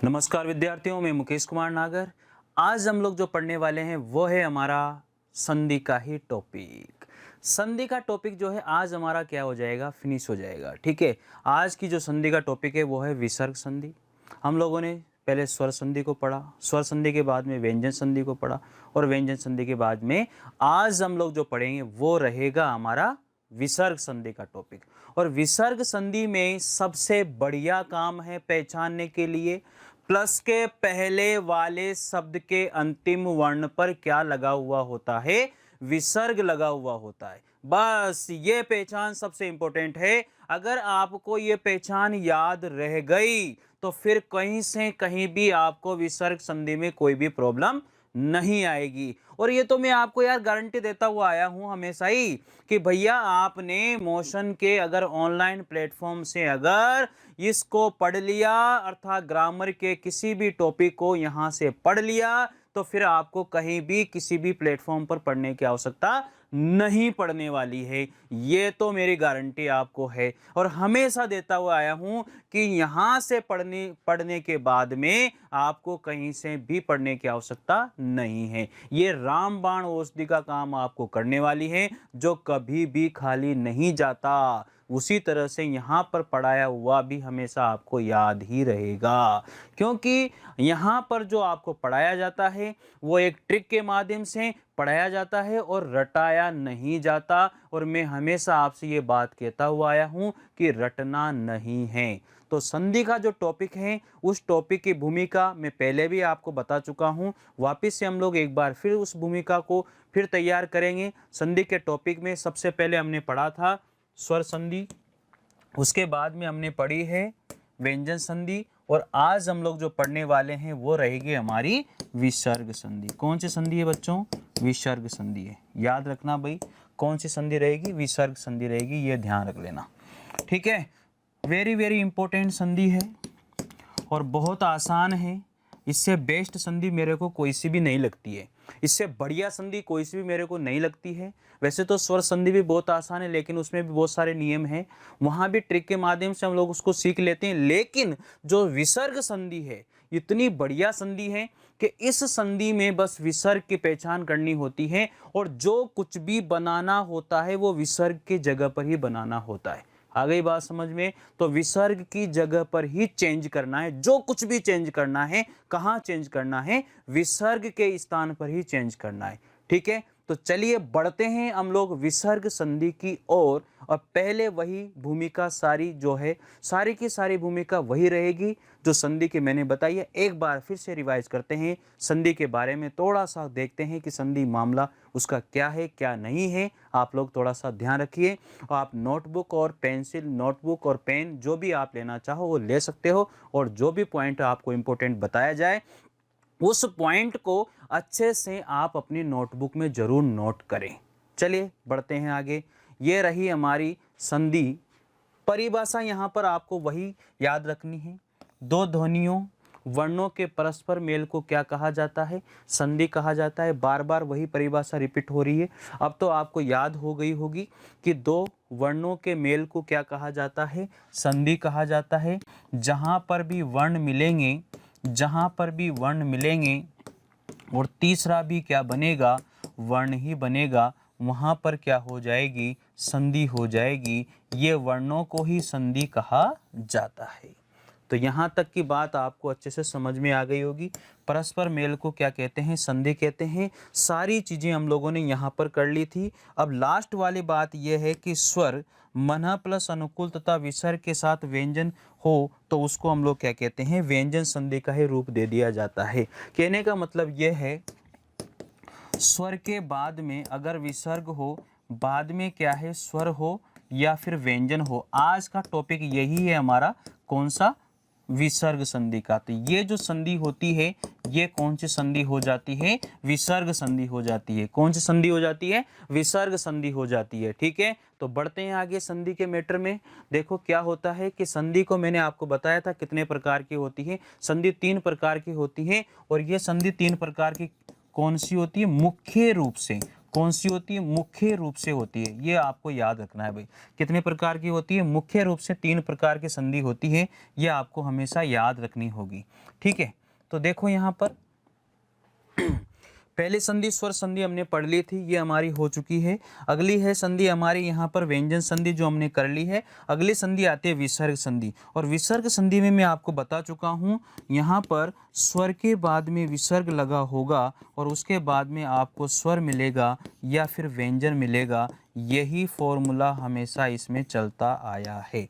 नमस्कार विद्यार्थियों, मैं मुकेश कुमार नागर। आज हम लोग जो पढ़ने वाले हैं वो है हमारा संधि का ही टॉपिक। संधि का टॉपिक जो है आज हमारा क्या हो जाएगा, फिनिश हो जाएगा। ठीक है, आज की जो संधि का टॉपिक है वो है विसर्ग संधि। हम लोगों ने पहले स्वर संधि को पढ़ा, स्वर संधि के बाद में व्यंजन संधि को पढ़ा और व्यंजन संधि के बाद में आज हम लोग जो पढ़ेंगे वो रहेगा हमारा विसर्ग संधि का टॉपिक। और विसर्ग संधि में सबसे बढ़िया काम है पहचानने के लिए प्लस के पहले वाले शब्द के अंतिम वर्ण पर क्या लगा हुआ होता है, विसर्ग लगा हुआ होता है। बस ये पहचान सबसे इंपॉर्टेंट है। अगर आपको ये पहचान याद रह गई तो फिर कहीं से कहीं भी आपको विसर्ग संधि में कोई भी प्रॉब्लम नहीं आएगी। और ये तो मैं आपको यार गारंटी देता हुआ आया हूं हमेशा ही कि भैया आपने मोशन के अगर ऑनलाइन प्लेटफॉर्म से अगर इसको पढ़ लिया अर्थात ग्रामर के किसी भी टॉपिक को यहां से पढ़ लिया तो फिर आपको कहीं भी किसी भी प्लेटफॉर्म पर पढ़ने की आवश्यकता नहीं पड़ने वाली है। ये तो मेरी गारंटी आपको है और हमेशा देता हुआ आया हूं कि यहां से पढ़ने के बाद में आपको कहीं से भी पढ़ने की आवश्यकता नहीं है। ये रामबाण औषधि का काम आपको करने वाली है जो कभी भी खाली नहीं जाता। उसी तरह से यहाँ पर पढ़ाया हुआ भी हमेशा आपको याद ही रहेगा, क्योंकि यहाँ पर जो आपको पढ़ाया जाता है वो एक ट्रिक के माध्यम से पढ़ाया जाता है और रटाया नहीं जाता। और मैं हमेशा आपसे ये बात कहता हुआ आया हूँ कि रटना नहीं है। तो संधि का जो टॉपिक है उस टॉपिक की भूमिका मैं पहले भी आपको बता चुका हूँ। वापस से हम लोग एक बार फिर उस भूमिका को फिर तैयार करेंगे। संधि के टॉपिक में सबसे पहले हमने पढ़ा था स्वर संधि, उसके बाद में हमने पढ़ी है व्यंजन संधि और आज हम लोग जो पढ़ने वाले हैं वो रहेगी हमारी विसर्ग संधि। कौन सी संधि है बच्चों? विसर्ग संधि है। याद रखना भाई, कौन सी संधि रहेगी? विसर्ग संधि रहेगी, ये ध्यान रख लेना। ठीक है, वेरी वेरी इंपॉर्टेंट संधि है और बहुत आसान है। इससे बेस्ट संधि मेरे को कोई सी भी नहीं लगती है, इससे बढ़िया संधि कोई सी भी मेरे को नहीं लगती है। वैसे तो स्वर संधि भी बहुत आसान है लेकिन उसमें भी बहुत सारे नियम हैं, वहाँ भी ट्रिक के माध्यम से हम लोग उसको सीख लेते हैं। लेकिन जो विसर्ग संधि है इतनी बढ़िया संधि है कि इस संधि में बस विसर्ग की पहचान करनी होती है और जो कुछ भी बनाना होता है वो विसर्ग की जगह पर ही बनाना होता है। आ गई बात समझ में? तो विसर्ग की जगह पर ही चेंज करना है, जो कुछ भी चेंज करना है। कहाँ चेंज करना है? विसर्ग के स्थान पर ही चेंज करना है। ठीक है, तो चलिए बढ़ते हैं हम लोग विसर्ग संधि की ओर। और पहले वही भूमिका सारी जो है, सारी की सारी भूमिका वही रहेगी जो संधि की मैंने बताई है। एक बार फिर से रिवाइज करते हैं संधि के बारे में, थोड़ा सा देखते हैं कि संधि मामला उसका क्या है क्या नहीं है। आप लोग थोड़ा सा ध्यान रखिए। आप नोटबुक और पेंसिल, नोटबुक और पेन जो भी आप लेना चाहो वो ले सकते हो और जो भी पॉइंट आपको इम्पोर्टेंट बताया जाए उस पॉइंट को अच्छे से आप अपनी नोटबुक में जरूर नोट करें। चलिए बढ़ते हैं आगे। ये रही हमारी संधि। परिभाषा यहाँ पर आपको वही याद रखनी है। दो ध्वनियों वर्णों के परस्पर मेल को क्या कहा जाता है? संधि कहा जाता है। बार बार वही परिभाषा रिपीट हो रही है। अब तो आपको याद हो गई होगी कि दो वर्णों के मेल को क्या कहा जाता है? संधि कहा जाता है। जहाँ पर भी वर्ण मिलेंगे, जहाँ पर भी वर्ण मिलेंगे और तीसरा भी क्या बनेगा? वर्ण ही बनेगा, वहाँ पर क्या हो जाएगी? संधि हो जाएगी। ये वर्णों को ही संधि कहा जाता है। तो यहाँ तक की बात आपको अच्छे से समझ में आ गई होगी। परस्पर मेल को क्या कहते हैं? संधि कहते हैं। सारी चीज़ें हम लोगों ने यहाँ पर कर ली थी। अब लास्ट वाली बात यह है कि स्वर मन प्लस अनुकूल तथा विसर्ग के साथ व्यंजन हो तो उसको हम लोग क्या कहते हैं? व्यंजन संधि का ही रूप दे दिया जाता है। कहने का मतलब यह है स्वर के बाद में अगर विसर्ग हो, बाद में क्या है? स्वर हो या फिर व्यंजन हो। आज का टॉपिक यही है हमारा, कौन सा? विसर्ग संधि का। तो ये जो संधि होती है ये कौन सी संधि हो जाती है? विसर्ग संधि हो जाती है। कौन सी संधि हो जाती है? विसर्ग संधि हो जाती है। ठीक है, तो बढ़ते हैं आगे संधि के मैटर में। देखो क्या होता है कि संधि को मैंने आपको बताया था कितने प्रकार की होती है। संधि 3 प्रकार की होती है और ये संधि 3 प्रकार की कौन सी होती है? मुख्य रूप से कौन सी होती है? मुख्य रूप से होती है। ये आपको याद रखना है भाई। कितने प्रकार की होती है? मुख्य रूप से 3 प्रकार की संधि होती है, ये आपको हमेशा याद रखनी होगी। ठीक है, तो देखो यहाँ पर पहली संधि स्वर संधि हमने पढ़ ली थी, ये हमारी हो चुकी है। अगली है संधि हमारी यहाँ पर व्यंजन संधि, जो हमने कर ली है। अगली संधि आती है विसर्ग संधि, और विसर्ग संधि में मैं आपको बता चुका हूँ, यहाँ पर स्वर के बाद में विसर्ग लगा होगा और उसके बाद में आपको स्वर मिलेगा या फिर व्यंजन मिलेगा। यही फॉर्मूला हमेशा इसमें चलता आया है।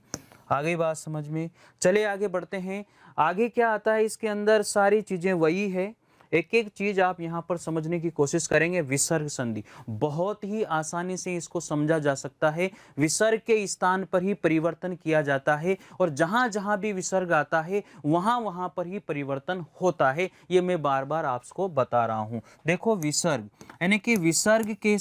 आ गई बात समझ में? चलिए आगे बढ़ते हैं। आगे क्या आता है इसके अंदर? सारी चीज़ें वही है, एक एक चीज आप यहाँ पर समझने की कोशिश करेंगे। विसर्ग संधि बहुत ही आसानी से इसको समझा जा सकता है। विसर्ग के स्थान पर ही परिवर्तन किया जाता है, और जहां जहां भी विसर्ग आता है वहां वहां पर ही परिवर्तन होता है। ये मैं बार बार आपको बता रहा हूं। देखो विसर्ग यानी कि विसर्ग के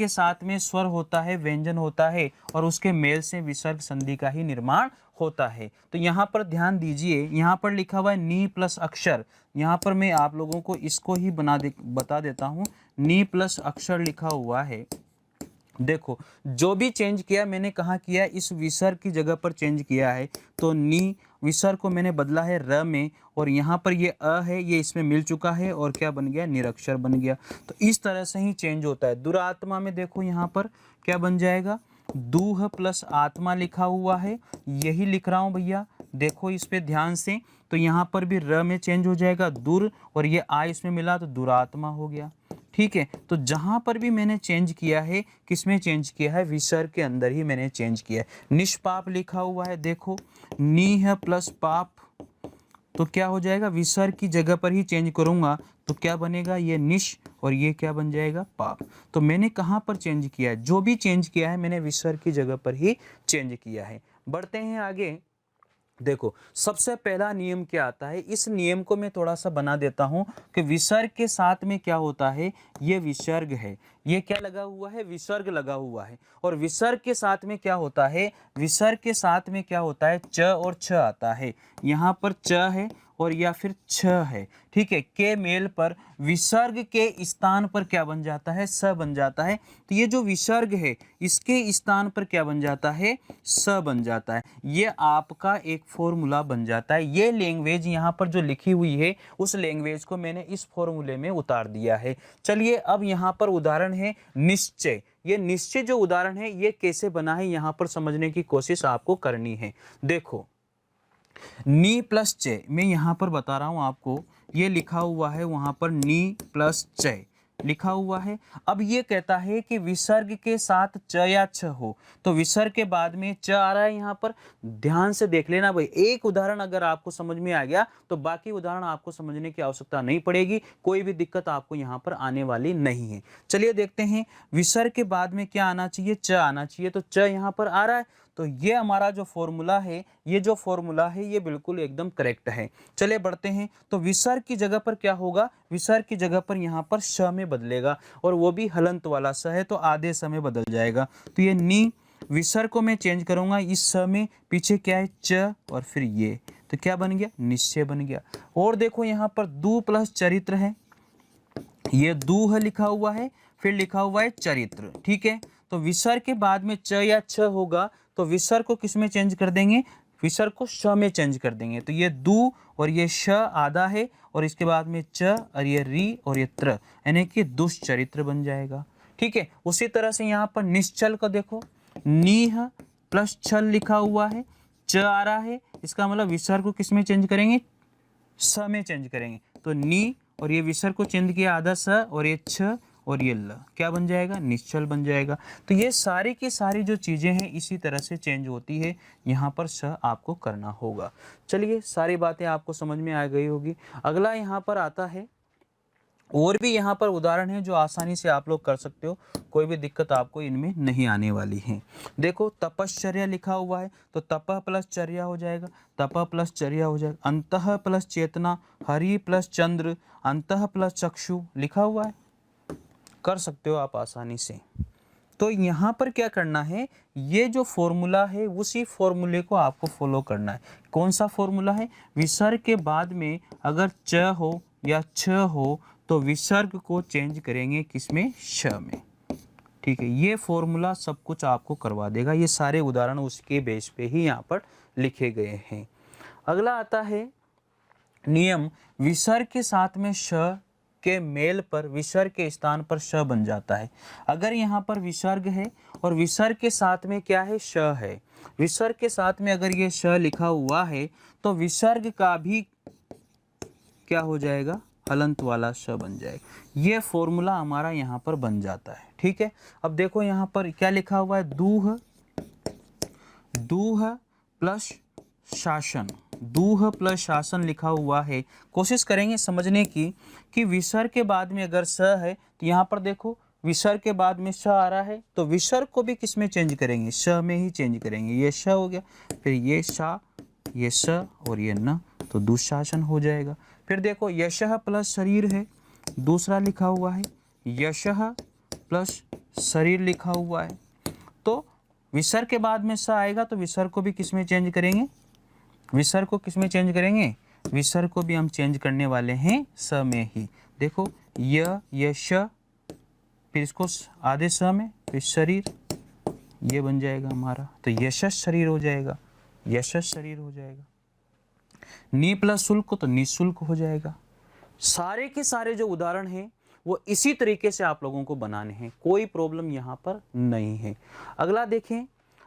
साथ में स्वर होता है, व्यंजन होता है, और उसके मेल से विसर्ग संधि का ही निर्माण होता है। तो यहाँ पर ध्यान दीजिए, यहाँ पर लिखा हुआ है नी प्लस अक्षर। यहाँ पर मैं आप लोगों को इसको ही बता देता हूँ। नी प्लस अक्षर लिखा हुआ है। देखो जो भी चेंज किया मैंने कहाँ किया? इस विसर्ग की जगह पर चेंज किया है। तो नी विसर्ग को मैंने बदला है र में, और यहाँ पर ये अ है, ये इसमें मिल चुका है और क्या बन गया? निरक्षर बन गया। तो इस तरह से ही चेंज होता है। दुरात्मा में देखो यहाँ पर क्या बन जाएगा? दूह प्लस आत्मा लिखा हुआ है, यही लिख रहा हूँ भैया। देखो इस पे ध्यान से, तो यहाँ पर भी र में चेंज हो जाएगा दुर, और ये आ इसमें मिला तो दुरात्मा हो गया। ठीक है, तो जहां पर भी मैंने चेंज किया है, किसमें चेंज किया है? विसर्ग के अंदर ही मैंने चेंज किया है। निष्पाप लिखा हुआ है, देखो नीह प्लस पाप, तो क्या हो जाएगा? विसर्ग की जगह पर ही चेंज करूंगा तो क्या बनेगा? ये निश, और ये क्या बन जाएगा? पाप। तो मैंने कहाँ पर चेंज किया है? जो भी चेंज किया है मैंने विसर्ग की जगह पर ही चेंज किया है। बढ़ते हैं आगे। देखो सबसे पहला नियम क्या आता है? इस नियम को मैं थोड़ा सा बना देता हूं कि विसर्ग के साथ में क्या होता है? ये विसर्ग है, ये क्या लगा हुआ है? विसर्ग लगा हुआ है। और विसर्ग के साथ में क्या होता है? विसर्ग के साथ में क्या होता है? च और छ आता है। यहाँ पर च है और या फिर छ है। ठीक है, के मेल पर विसर्ग के स्थान पर क्या बन जाता है? स बन जाता है। तो ये जो विसर्ग है इसके स्थान पर क्या बन जाता है? स बन जाता है। ये आपका एक फॉर्मूला बन जाता है। ये लैंग्वेज यहाँ पर जो लिखी हुई है उस लैंग्वेज को मैंने इस फॉर्मूले में उतार दिया है। चलिए अब यहाँ पर उदाहरण है निश्चय। ये निश्चय जो उदाहरण है ये कैसे बना है यहाँ पर समझने की कोशिश आपको करनी है। देखो नी प्लस च, मैं यहाँ पर बता रहा हूँ आपको, ये लिखा हुआ है वहां पर नी प्लस च लिखा हुआ है। अब ये कहता है कि विसर्ग के साथ च या छ हो, तो विसर्ग के बाद में च आ रहा है यहाँ पर। ध्यान से देख लेना भाई, एक उदाहरण अगर आपको समझ में आ गया तो बाकी उदाहरण आपको समझने की आवश्यकता नहीं पड़ेगी, कोई भी दिक्कत आपको यहाँ पर आने वाली नहीं है। चलिए देखते हैं विसर्ग के बाद में क्या आना चाहिए? च आना चाहिए। तो च यहाँ पर आ रहा है, तो ये हमारा जो फॉर्मूला है, ये बिल्कुल एकदम करेक्ट है। चलिए बढ़ते हैं। तो विसर्ग की जगह पर क्या होगा? विसर्ग की जगह पर यहाँ पर श में बदलेगा, और वो भी हलंत वाला स है तो आधे स में बदल जाएगा। तो ये नी, विसर्ग को मैं चेंज करूंगा इस स में, पीछे क्या है? च, और फिर ये, तो क्या बन गया? निश्चय बन गया। और देखो यहाँ पर दू प्लस चरित्र है, ये दूह लिखा हुआ है, फिर लिखा हुआ है चरित्र। ठीक है, तो विसर्ग के बाद में च या छ होगा, तो विसर्ग को किस में चेंज कर देंगे? विसर्ग को श में चेंज कर देंगे। तो ये दू और ये श आधा है, और इसके बाद में च और ये री और ये त्र, यानी कि दुष्चरित्र बन जाएगा। ठीक है, उसी तरह से यहाँ पर निश्चल को देखो, नीह प्लस छल लिखा हुआ है, च आ रहा है, इसका मतलब विसर्ग को किस में चेंज करेंगे? स में चेंज करेंगे। तो नी, और ये विसर्ग को चेंज किया आधा स, और ये छ और ये ल, क्या बन जाएगा? निश्चल बन जाएगा। तो ये सारी की सारी जो चीज़ें हैं इसी तरह से चेंज होती है, यहाँ पर स आपको करना होगा। चलिए सारी बातें आपको समझ में आ गई होगी। अगला यहाँ पर आता है, और भी यहाँ पर उदाहरण है जो आसानी से आप लोग कर सकते हो, कोई भी दिक्कत आपको इनमें नहीं आने वाली है। देखो तपश्चर्या लिखा हुआ है, तो तपह प्लस चर्या हो जाएगा, तपह प्लस चर्या हो जाएगा। अंतः प्लस चेतना, हरि प्लस चंद्र, अंतः प्लस चक्षु लिखा हुआ है, कर सकते हो आप आसानी से। तो यहाँ पर क्या करना है? ये जो फॉर्मूला है उसी फॉर्मूले को आपको फॉलो करना है। कौन सा फॉर्मूला है? विसर्ग के बाद में अगर च हो या छ हो तो विसर्ग को चेंज करेंगे किसमें, श में। ठीक है, ये फॉर्मूला सब कुछ आपको करवा देगा, ये सारे उदाहरण उसके बेस पे ही यहाँ पर लिखे गए हैं। अगला आता है नियम, विसर्ग के साथ में श के मेल पर विसर्ग के स्थान पर श बन जाता है। अगर यहाँ पर विसर्ग है और विसर्ग के साथ में क्या है, श है, विसर्ग के साथ में अगर ये श लिखा हुआ है तो विसर्ग का भी क्या हो जाएगा, हलंत वाला श बन जाएगा। ये फॉर्मूला हमारा यहाँ पर बन जाता है। ठीक है, अब देखो यहाँ पर क्या लिखा हुआ है, दूह, दूह प्लस शासन, दूह प्लस शासन लिखा हुआ है। कोशिश करेंगे समझने की कि विसर्ग के बाद में अगर स है तो यहाँ पर देखो विसर्ग के बाद में स आ रहा है तो विसर्ग को भी किस में चेंज करेंगे, श में ही चेंज करेंगे। ये श हो गया, फिर ये शा, ये स और ये न, तो दुशासन हो जाएगा। फिर देखो यशः प्लस शरीर है, दूसरा लिखा हुआ है यशः प्लस शरीर लिखा हुआ है, तो विसर्ग के बाद में स आएगा तो विसर्ग को भी किस में चेंज करेंगे, विसर्ग को किस में चेंज करेंगे, विसर्ग को भी हम चेंज करने वाले हैं स में ही। देखो यश, फिर इसको आधे स में, फिर शरीर, ये बन जाएगा हमारा, तो यशस् शरीर हो जाएगा, यशस् शरीर हो जाएगा। नी प्लस शुल्क तो निःशुल्क हो जाएगा। सारे के सारे जो उदाहरण हैं वो इसी तरीके से आप लोगों को बनाने हैं, कोई प्रॉब्लम यहाँ पर नहीं है। अगला देखें,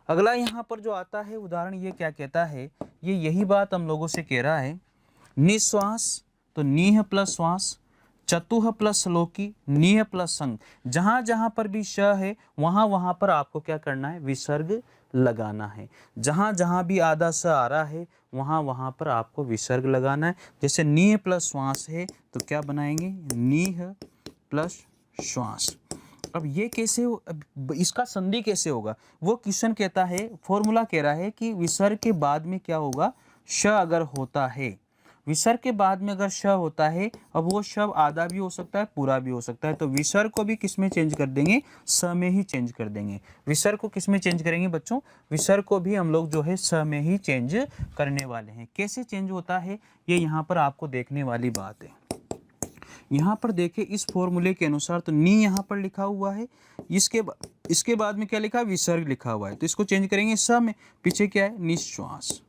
अगला यहाँ पर जो आता है उदाहरण, ये क्या कहता है, ये यही बात हम लोगों से कह रहा है, निश्वास तो नीह प्लस श्वास, चतुह प्लस श्लोकी, नीह प्लस संग। जहाँ जहाँ पर भी श है वहाँ वहाँ पर आपको क्या करना है, विसर्ग लगाना है। जहाँ जहाँ भी आधा स आ रहा है वहाँ वहाँ पर आपको विसर्ग लगाना है। जैसे नीह प्लस श्वास है तो क्या बनाएंगे, नीह प्लस श्वास। अब ये कैसे, इसका संधि कैसे होगा, वो क्वेश्चन कहता है, फॉर्मूला कह रहा है कि विसर्ग के बाद में क्या होगा, श अगर होता है, विसर्ग के बाद में अगर श होता है, अब वो शब्द आधा भी हो सकता है पूरा भी हो सकता है, तो विसर्ग को भी किस में चेंज कर देंगे, स में ही चेंज कर देंगे। विसर्ग को किस में चेंज करेंगे बच्चों, विसर्ग को भी हम लोग जो है स में ही चेंज करने वाले हैं। कैसे चेंज होता है ये यहाँ पर आपको देखने वाली बात है। यहाँ पर देखिए इस फॉर्मूले के अनुसार तो नी यहाँ पर लिखा हुआ है, इसके बाद में क्या लिखा है, विसर्ग लिखा हुआ है, तो इसको चेंज करेंगे स में, पीछे क्या है, निश्वास।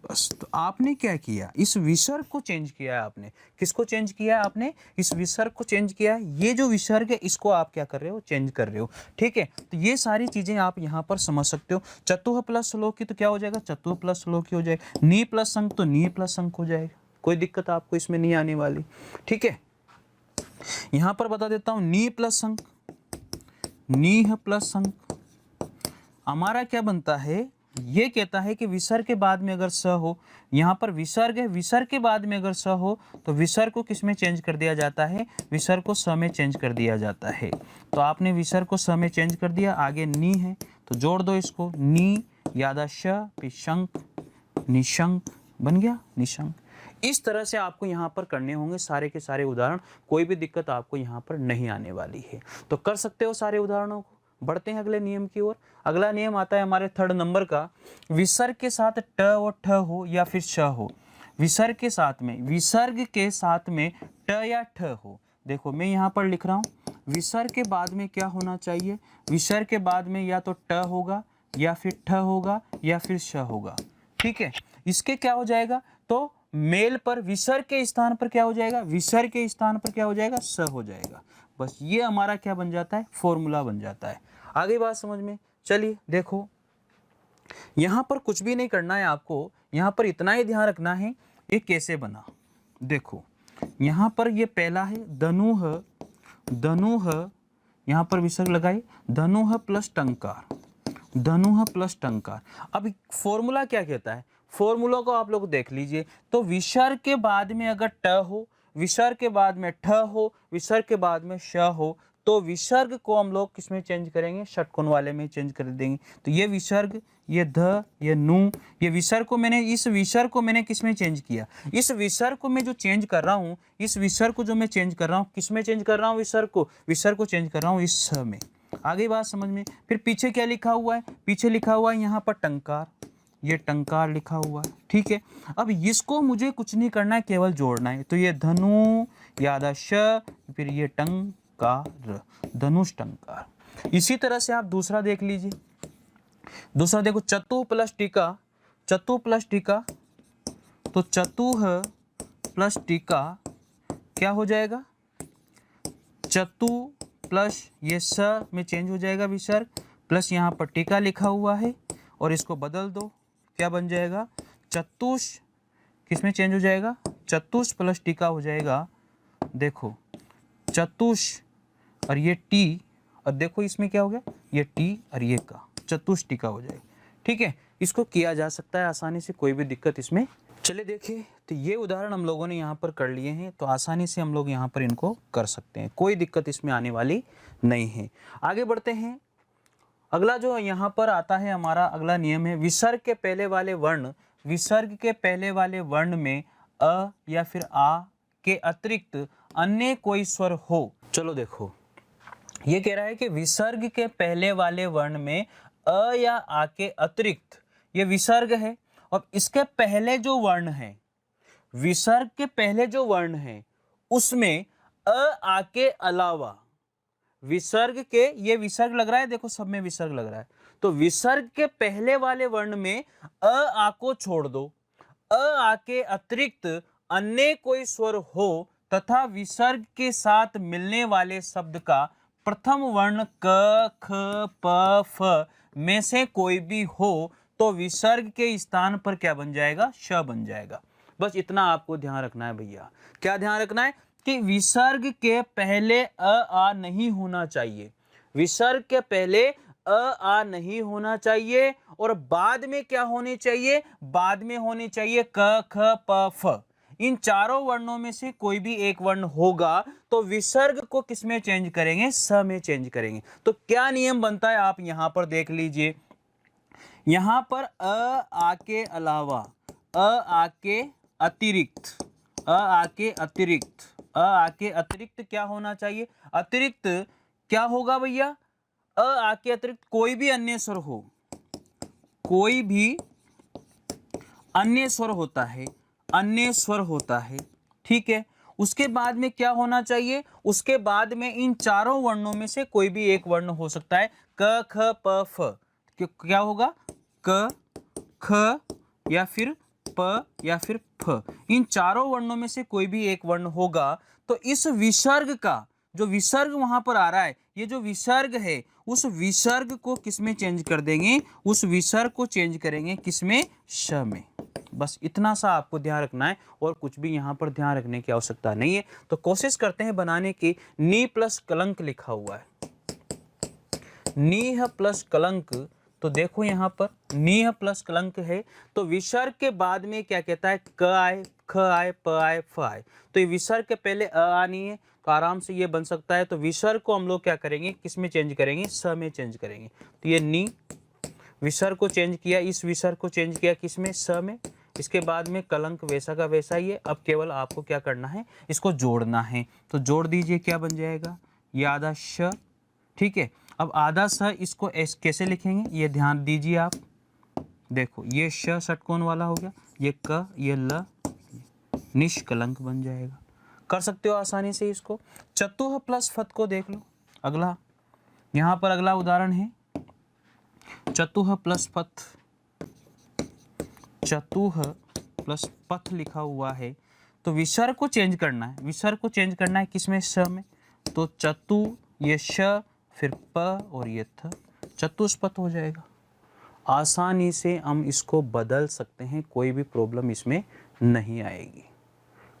बस, तो आपने क्या किया, इस विसर्ग को चेंज किया है आपने। किसको चेंज किया है आपने, इस विसर्ग को चेंज किया है। ये जो विसर्ग है इसको आप क्या कर रहे हो, चेंज कर रहे हो। ठीक है, तो ये सारी चीजें आप यहाँ पर समझ सकते हो। चतुह प्लस श्लोकी तो क्या हो जाएगा, चतुह प्लस श्लोकी हो जाएगा। नी प्लस संक तो नी प्लस संक हो जाएगा, कोई दिक्कत आपको इसमें नहीं आने वाली। ठीक है, यहाँ पर बता देता हूँ, नी प्लस संक, नीह प्लस संक हमारा क्या बनता है, ये कहता है कि विसर्ग के बाद में अगर स हो, यहाँ पर विसर्ग है, विसर्ग के बाद में अगर स हो तो विसर्ग को किस में चेंज कर दिया जाता है, विसर्ग को स में चेंज कर दिया जाता है। तो आपने विसर्ग को स में चेंज कर दिया, आगे नी है तो जोड़ दो इसको, नी यादा श, फिर शंक, निशंक बन गया, निशंक। इस तरह से आपको यहाँ पर करने होंगे सारे के सारे उदाहरण, कोई भी दिक्कत आपको यहाँ पर नहीं आने वाली है। तो कर सकते हो सारे उदाहरणों को। बढ़ते हैं अगले नियम की ओर। अगला नियम आता है हमारे 3rd नंबर का, विसर्ग के साथ ट और ठ हो या फिर श हो। विसर्ग के साथ में, विसर्ग के साथ में ट या ठ हो। देखो मैं यहाँ पर लिख रहा हूँ, विसर्ग के बाद में क्या होना चाहिए, विसर्ग के बाद में या तो ट होगा या फिर ठ होगा या फिर श होगा। ठीक है, इसके क्या हो जाएगा, तो मेल पर विसर्ग के स्थान पर क्या हो जाएगा, विसर्ग के स्थान पर क्या हो जाएगा, स हो जाएगा। बस ये हमारा क्या बन जाता है, फॉर्मूला बन जाता है। आगे बात समझ में, चलिए देखो यहाँ पर कुछ भी नहीं करना है आपको, यहाँ पर इतना ही ध्यान रखना है ये कैसे बना। देखो यहाँ पर ये पहला है धनुह, धनुह यहाँ पर विसर्ग लगाई, धनुह प्लस टंकार, धनुह प्लस टंकार। अब फॉर्मूला क्या कहता है, फॉर्मूला को आप लोग देख लीजिए। तो विसर्ग के बाद में अगर ट हो, विसर्ग के बाद में ठ हो, विसर्ग के बाद में श हो, तो विसर्ग को हम लोग किस में चेंज करेंगे, षटकोण वाले में चेंज कर देंगे। तो ये विसर्ग, ये ध, ये नु, ये विसर्ग को मैंने, इस विसर्ग को मैंने किस में चेंज किया, इस विसर्ग को मैं जो चेंज कर रहा हूँ, इस विसर्ग को जो मैं चेंज कर रहा हूँ, किस में चेंज कर रहा हूँ, विसर्ग को चेंज कर रहा हूँ इस स में। आगे बात समझ में। फिर पीछे क्या लिखा हुआ है, पीछे लिखा हुआ है यहाँ पर टंकार, ये टंकार लिखा हुआ है। ठीक है, अब इसको मुझे कुछ नहीं करना है, केवल जोड़ना है। तो ये धनु, ये आधा श, फिर ये टंग का र, धनुष टंकार। इसी तरह से आप दूसरा देख लीजिए। दूसरा देखो चतुः प्लस टीका, चतुः प्लस टीका, तो चतुः प्लस टीका क्या हो जाएगा, चतु प्लस ये स में चेंज हो जाएगा विसर्ग, प्लस यहाँ पर टीका लिखा हुआ है और इसको बदल दो, क्या बन जाएगा, चतुष किस में चेंज हो जाएगा, चतुष प्लस टीका हो जाएगा, देखो चतुष और ये टी, और देखो इसमें क्या हो गया, ये टी और ये का, चतुष टीका हो जाएगा। ठीक है, इसको किया जा सकता है आसानी से, कोई भी दिक्कत इसमें। चलिए देखिए, तो ये उदाहरण हम लोगों ने यहाँ पर कर लिए हैं, तो आसानी से हम लोग यहाँ पर इनको कर सकते हैं, कोई दिक्कत इसमें आने वाली नहीं है। आगे बढ़ते हैं। अगला जो यहाँ पर आता है हमारा अगला नियम है, विसर्ग के पहले वाले वर्ण, विसर्ग के पहले वाले वर्ण में अ या फिर आ के अतिरिक्त अन्य कोई स्वर हो। चलो देखो, ये कह रहा है कि विसर्ग के पहले वाले वर्ण में अ या आ के अतिरिक्त, ये विसर्ग है और इसके पहले जो वर्ण है, विसर्ग के पहले जो वर्ण है उसमें अ आ के अलावा, विसर्ग के, ये विसर्ग लग रहा है, देखो सब में विसर्ग लग रहा है, तो विसर्ग के पहले वाले वर्ण में अ आ को छोड़ दो, अ आ के अतिरिक्त अन्य कोई स्वर हो तथा विसर्ग के साथ मिलने वाले शब्द का प्रथम वर्ण क ख प फ में से कोई भी हो तो विसर्ग के स्थान पर क्या बन जाएगा, श बन जाएगा। बस इतना आपको ध्यान रखना है भैया। क्या ध्यान रखना है कि विसर्ग के पहले अ आ नहीं होना चाहिए, विसर्ग के पहले अ आ नहीं होना चाहिए, और बाद में क्या होनी चाहिए, बाद में होनी चाहिए क ख प फ। इन चारों वर्णों में से कोई भी एक वर्ण होगा तो विसर्ग को किस में चेंज करेंगे, स में चेंज करेंगे। तो क्या नियम बनता है आप यहां पर देख लीजिए, यहां पर अ आ के अलावा, अ आ के अतिरिक्त, अ आ के अतिरिक्त, अ आ के अतिरिक्त क्या होना चाहिए, अतिरिक्त क्या होगा भैया, अ आ के अतिरिक्त कोई भी अन्य स्वर हो, कोई भी अन्य स्वर होता है, अन्य स्वर होता है। ठीक है, उसके बाद में क्या होना चाहिए, उसके बाद में इन चारों वर्णों में से कोई भी एक वर्ण हो सकता है, क ख प फ, क्या होगा, क ख या फिर प या फिर फ, इन चारों वर्णों में से कोई भी एक वर्ण होगा तो इस विसर्ग का, जो विसर्ग वहां पर आ रहा है, ये जो विसर्ग है उस विसर्ग को किसमें चेंज कर देंगे, उस विसर्ग को चेंज करेंगे किसमें, श में। बस इतना सा आपको ध्यान रखना है और कुछ भी यहाँ पर ध्यान रखने की आवश्यकता नहीं है। तो कोशिश करते हैं बनाने की। नी प्लस कलंक लिखा हुआ है, नीह प्लस कलंक, तो देखो यहाँ पर नीह प्लस कलंक है, तो विसर्ग के बाद में क्या कहता है, क आए, ख आए, प आए, फ आए, तो ये विसर्ग के पहले अ आनी है, तो आराम से ये बन सकता है। तो विसर्ग को हम लोग क्या करेंगे, किस में चेंज करेंगे, स में चेंज करेंगे। तो ये नी, विसर्ग को चेंज किया, इस विसर्ग को चेंज किया किस में, स में। इसके बाद में कलंक वैसा का वैसा ही है, अब केवल आपको क्या करना है, इसको जोड़ना है। तो जोड़ दीजिए, क्या बन जाएगा, ये आधा श। ठीक है, अब आधा स इसको कैसे लिखेंगे, ये ध्यान दीजिए आप, देखो ये श षटकोण वाला हो गया, ये क, ये ल, निष्कलंक बन जाएगा। कर सकते हो आसानी से इसको। चतुः प्लस फत को देख लो, अगला यहाँ पर अगला उदाहरण है, चतुः प्लस पथ, चतुः प्लस पथ लिखा हुआ है, तो विसर्ग को चेंज करना है, विसर्ग को चेंज करना है किसमें, श में। तो चतु, ये श, फिर प और ये थ, चतुष्पथ हो जाएगा। आसानी से हम इसको बदल सकते हैं, कोई भी प्रॉब्लम इसमें नहीं आएगी,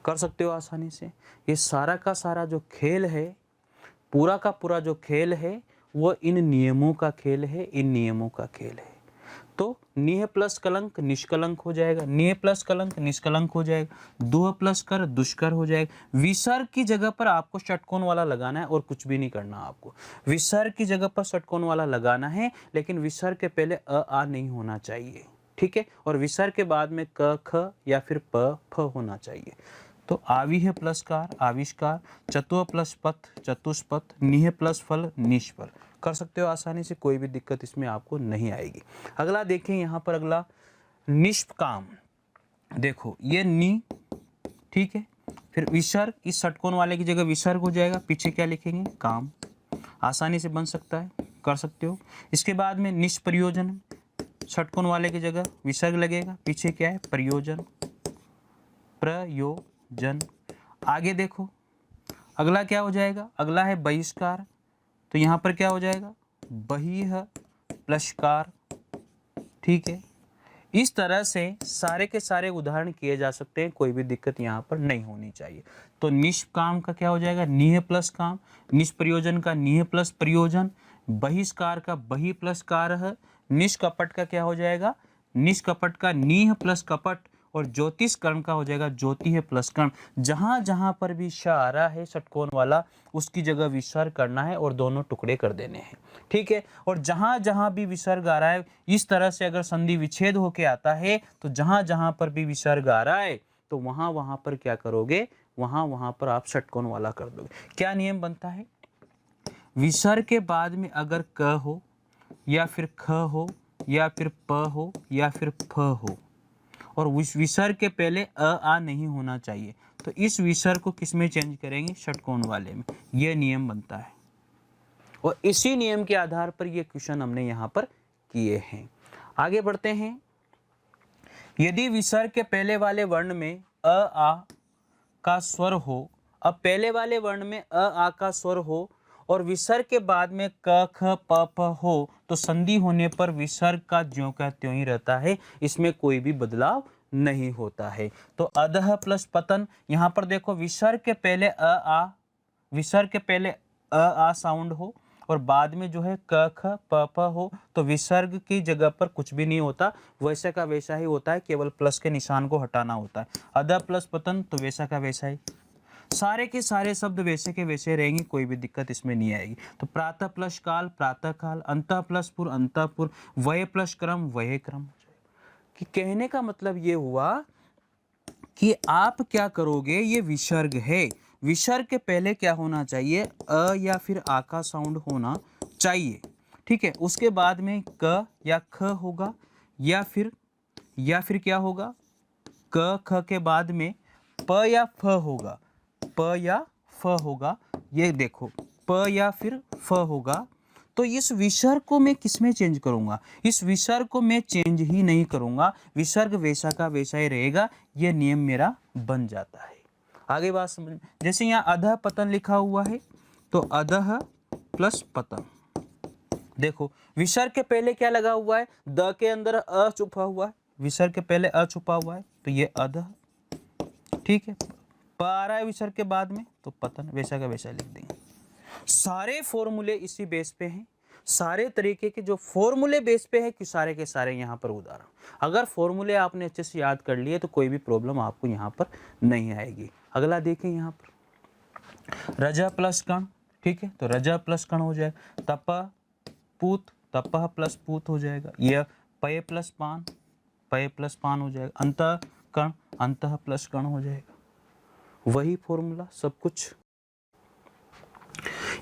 कर सकते हो आसानी से। ये सारा का सारा जो खेल है, पूरा का पूरा जो खेल है वो इन नियमों का खेल है, इन नियमों का खेल है। तो निह प्लस कलंक निष्कलंक हो जाएगा, निह प्लस कलंक निष्कलंक हो जाएगा, दुह प्लस कर दुष्कर हो जाएगा। विसर्ग की जगह पर आपको षटकोण वाला लगाना है और कुछ भी नहीं करना आपको, विसर्ग की जगह पर षटकोण वाला लगाना है, लेकिन विसर्ग के पहले अ आ नहीं होना चाहिए। ठीक है, और विसर्ग के बाद में क ख या फिर प फ होना चाहिए। तो आविह प्लस कार आविष्कार, चतुः प्लस पथ चतुष्पथ, निह प्लस फल निष्फल। कर सकते हो आसानी से, कोई भी दिक्कत इसमें आपको नहीं आएगी। अगला देखें यहाँ पर, अगला निष्काम, देखो ये नी, ठीक है, फिर विसर्ग, इस षटकोण वाले की जगह विसर्ग हो जाएगा, पीछे क्या लिखेंगे, काम। आसानी से बन सकता है, कर सकते हो। इसके बाद में निष्प्रयोजन, षटकोण वाले की जगह विसर्ग लगेगा, पीछे क्या है, प्रयोजन, प्रयोजन। आगे देखो अगला क्या हो जाएगा, अगला है बहिष्कार, तो यहाँ पर क्या हो जाएगा, बहिष्कार। ठीक है, इस तरह से सारे के सारे उदाहरण किए जा सकते हैं, कोई भी दिक्कत यहाँ पर नहीं होनी चाहिए। तो निष्काम का क्या हो जाएगा, निह प्लस काम, निष्प्रयोजन का निह प्लस प्रयोजन, बहिष्कार का बहि प्लस कारः, निष्कपट का क्या हो जाएगा, निष्कपट का निह प्लस कपट, और ज्योतिष कर्ण का हो जाएगा ज्योति है प्लस कर्ण। जहां जहां पर भी श आ रहा है षटकोण वाला, उसकी जगह विसर्ग करना है और दोनों टुकड़े कर देने हैं। ठीक है, और जहां जहां भी विसर्ग आ रहा है, इस तरह से अगर संधि विच्छेद होके आता है, तो जहां जहां पर भी विसर्ग आ रहा है, तो वहां वहां पर क्या करोगे, वहां वहां पर आप षटकोण वाला कर दोगे। क्या नियम बनता है, विसर्ग के बाद में अगर क हो या फिर ख हो या फिर प हो या फिर फ हो, और विसर्ग के पहले आ नहीं होना चाहिए, तो इस विसर्ग को किस में चेंज करेंगे, षटकोण वाले में। यह नियम बनता है, और इसी नियम के आधार पर ये क्वेश्चन हमने यहाँ पर किए हैं। आगे बढ़ते हैं। यदि विसर्ग के पहले वाले वर्ण में आ का स्वर हो, अब पहले वाले वर्ण में आ का स्वर हो और विसर्ग के बाद में क ख प फ हो, तो संधि होने पर विसर्ग का ज्यों का त्यों ही रहता है, इसमें कोई भी बदलाव नहीं होता है। तो अधः प्लस पतन, यहाँ पर देखो विसर्ग के पहले विसर्ग के पहले आ साउंड हो और बाद में जो है क ख प फ हो, तो विसर्ग की जगह पर कुछ भी नहीं होता, वैसा का वैसा ही होता है, केवल प्लस के निशान को हटाना होता है। अधः प्लस पतन, तो वैसा का वैसा ही, सारे के सारे शब्द वैसे के वैसे रहेंगे, कोई भी दिक्कत इसमें नहीं आएगी। तो प्रातः प्लस काल प्रातः काल, अंतः प्लस पुर अंतःपुर, वय प्लस क्रम वय क्रम। कि कहने का मतलब ये हुआ कि आप क्या करोगे, ये विसर्ग है, विसर्ग के पहले क्या होना चाहिए, अ या फिर आ का साउंड होना चाहिए। ठीक है, उसके बाद में क या ख होगा, या फिर क्या होगा, क ख के बाद में प या फ होगा, प या फ होगा। ये देखो प या फिर फ होगा, तो इस विसर्ग को मैं किस में चेंज करूंगा, इस विसर्ग को मैं चेंज ही नहीं करूंगा, विसर्ग वैसा का वैसा ही रहेगा, ये नियम मेरा बन जाता है। आगे बात समझ में, जैसे यहाँ अधः पतन लिखा हुआ है, तो अधः प्लस पतन, देखो विसर्ग के पहले क्या लगा हुआ है, द के अंदर अ छुपा हुआ है, विसर्ग के पहले अ छुपा हुआ है, तो ये अधः। ठीक है, प आ रहा है विसर्ग के बाद में, तो पतन, वैसा का वैसा लिख देंगे। सारे फॉर्मूले इसी बेस पे हैं, सारे तरीके के जो फॉर्मूले बेस पे है कि सारे के सारे यहाँ पर उदाहरण, अगर फॉर्मूले आपने अच्छे से याद कर लिए तो कोई भी प्रॉब्लम आपको यहाँ पर नहीं आएगी। अगला देखें यहाँ पर रज प्लस कण, ठीक है, तो रज प्लस कण हो जाएगा, तप पूत, तपह प्लस पूत हो जाएगा, यह पय प्लस पान, पय प्लस पान हो जाएगा, अंतः कण, अंतः प्लस कण हो जाएगा, वही फॉर्मूला सब कुछ।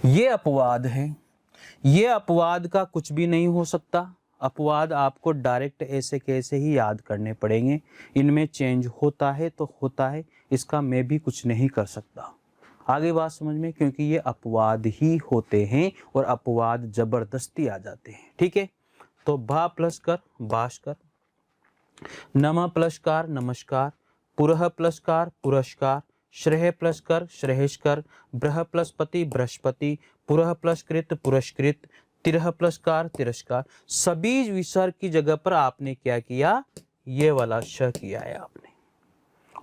ये अपवाद है, ये अपवाद का कुछ भी नहीं हो सकता, अपवाद आपको डायरेक्ट ऐसे कैसे ही याद करने पड़ेंगे, इनमें चेंज होता है तो होता है, इसका मैं भी कुछ नहीं कर सकता। आगे बात समझ में, क्योंकि ये अपवाद ही होते हैं और अपवाद जबरदस्ती आ जाते हैं। ठीक है, तो भा प्लस कर भास्कर, नमः प्लस कार नमस्कार, पुरः प्लस कार पुरस्कार, श्रेय प्लस कर श्रेयस्कर, ब्रह प्लस पति बृहस्पति, पुरः प्लस कृत पुरस्कृत, तिरह प्लस कार तिरस्कार। सभी विसर्ग की जगह पर आपने क्या किया, ये वाला श किया है आपने,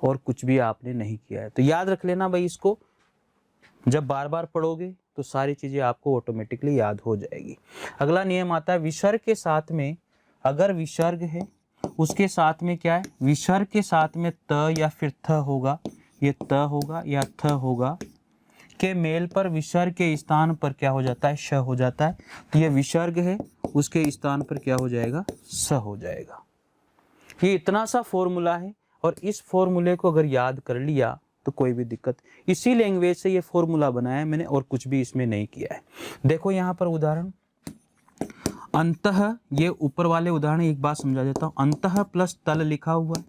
और कुछ भी आपने नहीं किया है। तो याद रख लेना भाई, इसको जब बार बार पढ़ोगे तो सारी चीजें आपको ऑटोमेटिकली याद हो जाएगी। अगला नियम आता है, विसर्ग के साथ में, अगर विसर्ग है उसके साथ में क्या है, विसर्ग के साथ में त या फिर थ होगा, ये त होगा या थ होगा, के मेल पर विसर्ग के स्थान पर क्या हो जाता है, श हो जाता है। तो ये विसर्ग है, उसके स्थान पर क्या हो जाएगा, स हो जाएगा। ये इतना सा फॉर्मूला है, और इस फॉर्मूले को अगर याद कर लिया तो कोई भी दिक्कत, इसी लैंग्वेज से ये फॉर्मूला बनाया है मैंने, और कुछ भी इसमें नहीं किया है। देखो यहाँ पर उदाहरण, अंतः, ये ऊपर वाले उदाहरण एक बात समझा देता हूँ, अंतः प्लस तल लिखा हुआ है,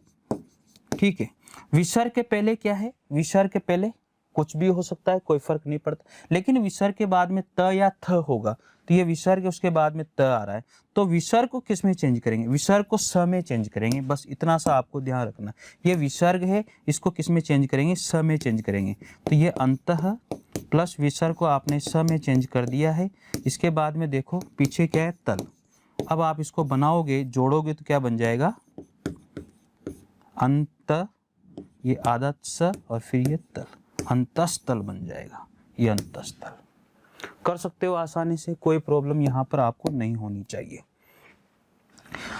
ठीक है। विसर्ग के पहले क्या है, विसर्ग के पहले कुछ भी हो सकता है, कोई फर्क नहीं पड़ता, लेकिन विसर्ग के बाद में त या थ होगा, तो ये विसर्ग है, उसके बाद में त आ रहा है, तो विसर्ग को किस में चेंज करेंगे, विसर्ग को स में चेंज करेंगे। बस इतना सा आपको ध्यान रखना, ये विसर्ग है, इसको किस में चेंज करेंगे, स में चेंज करेंगे। तो ये अंतः प्लस विसर्ग को आपने स में चेंज कर दिया है। इसके बाद में देखो पीछे क्या है, तल। अब आप इसको बनाओगे, जोड़ोगे तो क्या बन जाएगा, अंत, ये आधा स और फिर ये तल, अंतस्थल बन जाएगा, ये अंतस्थल। कर सकते हो आसानी से, कोई प्रॉब्लम यहाँ पर आपको नहीं होनी चाहिए।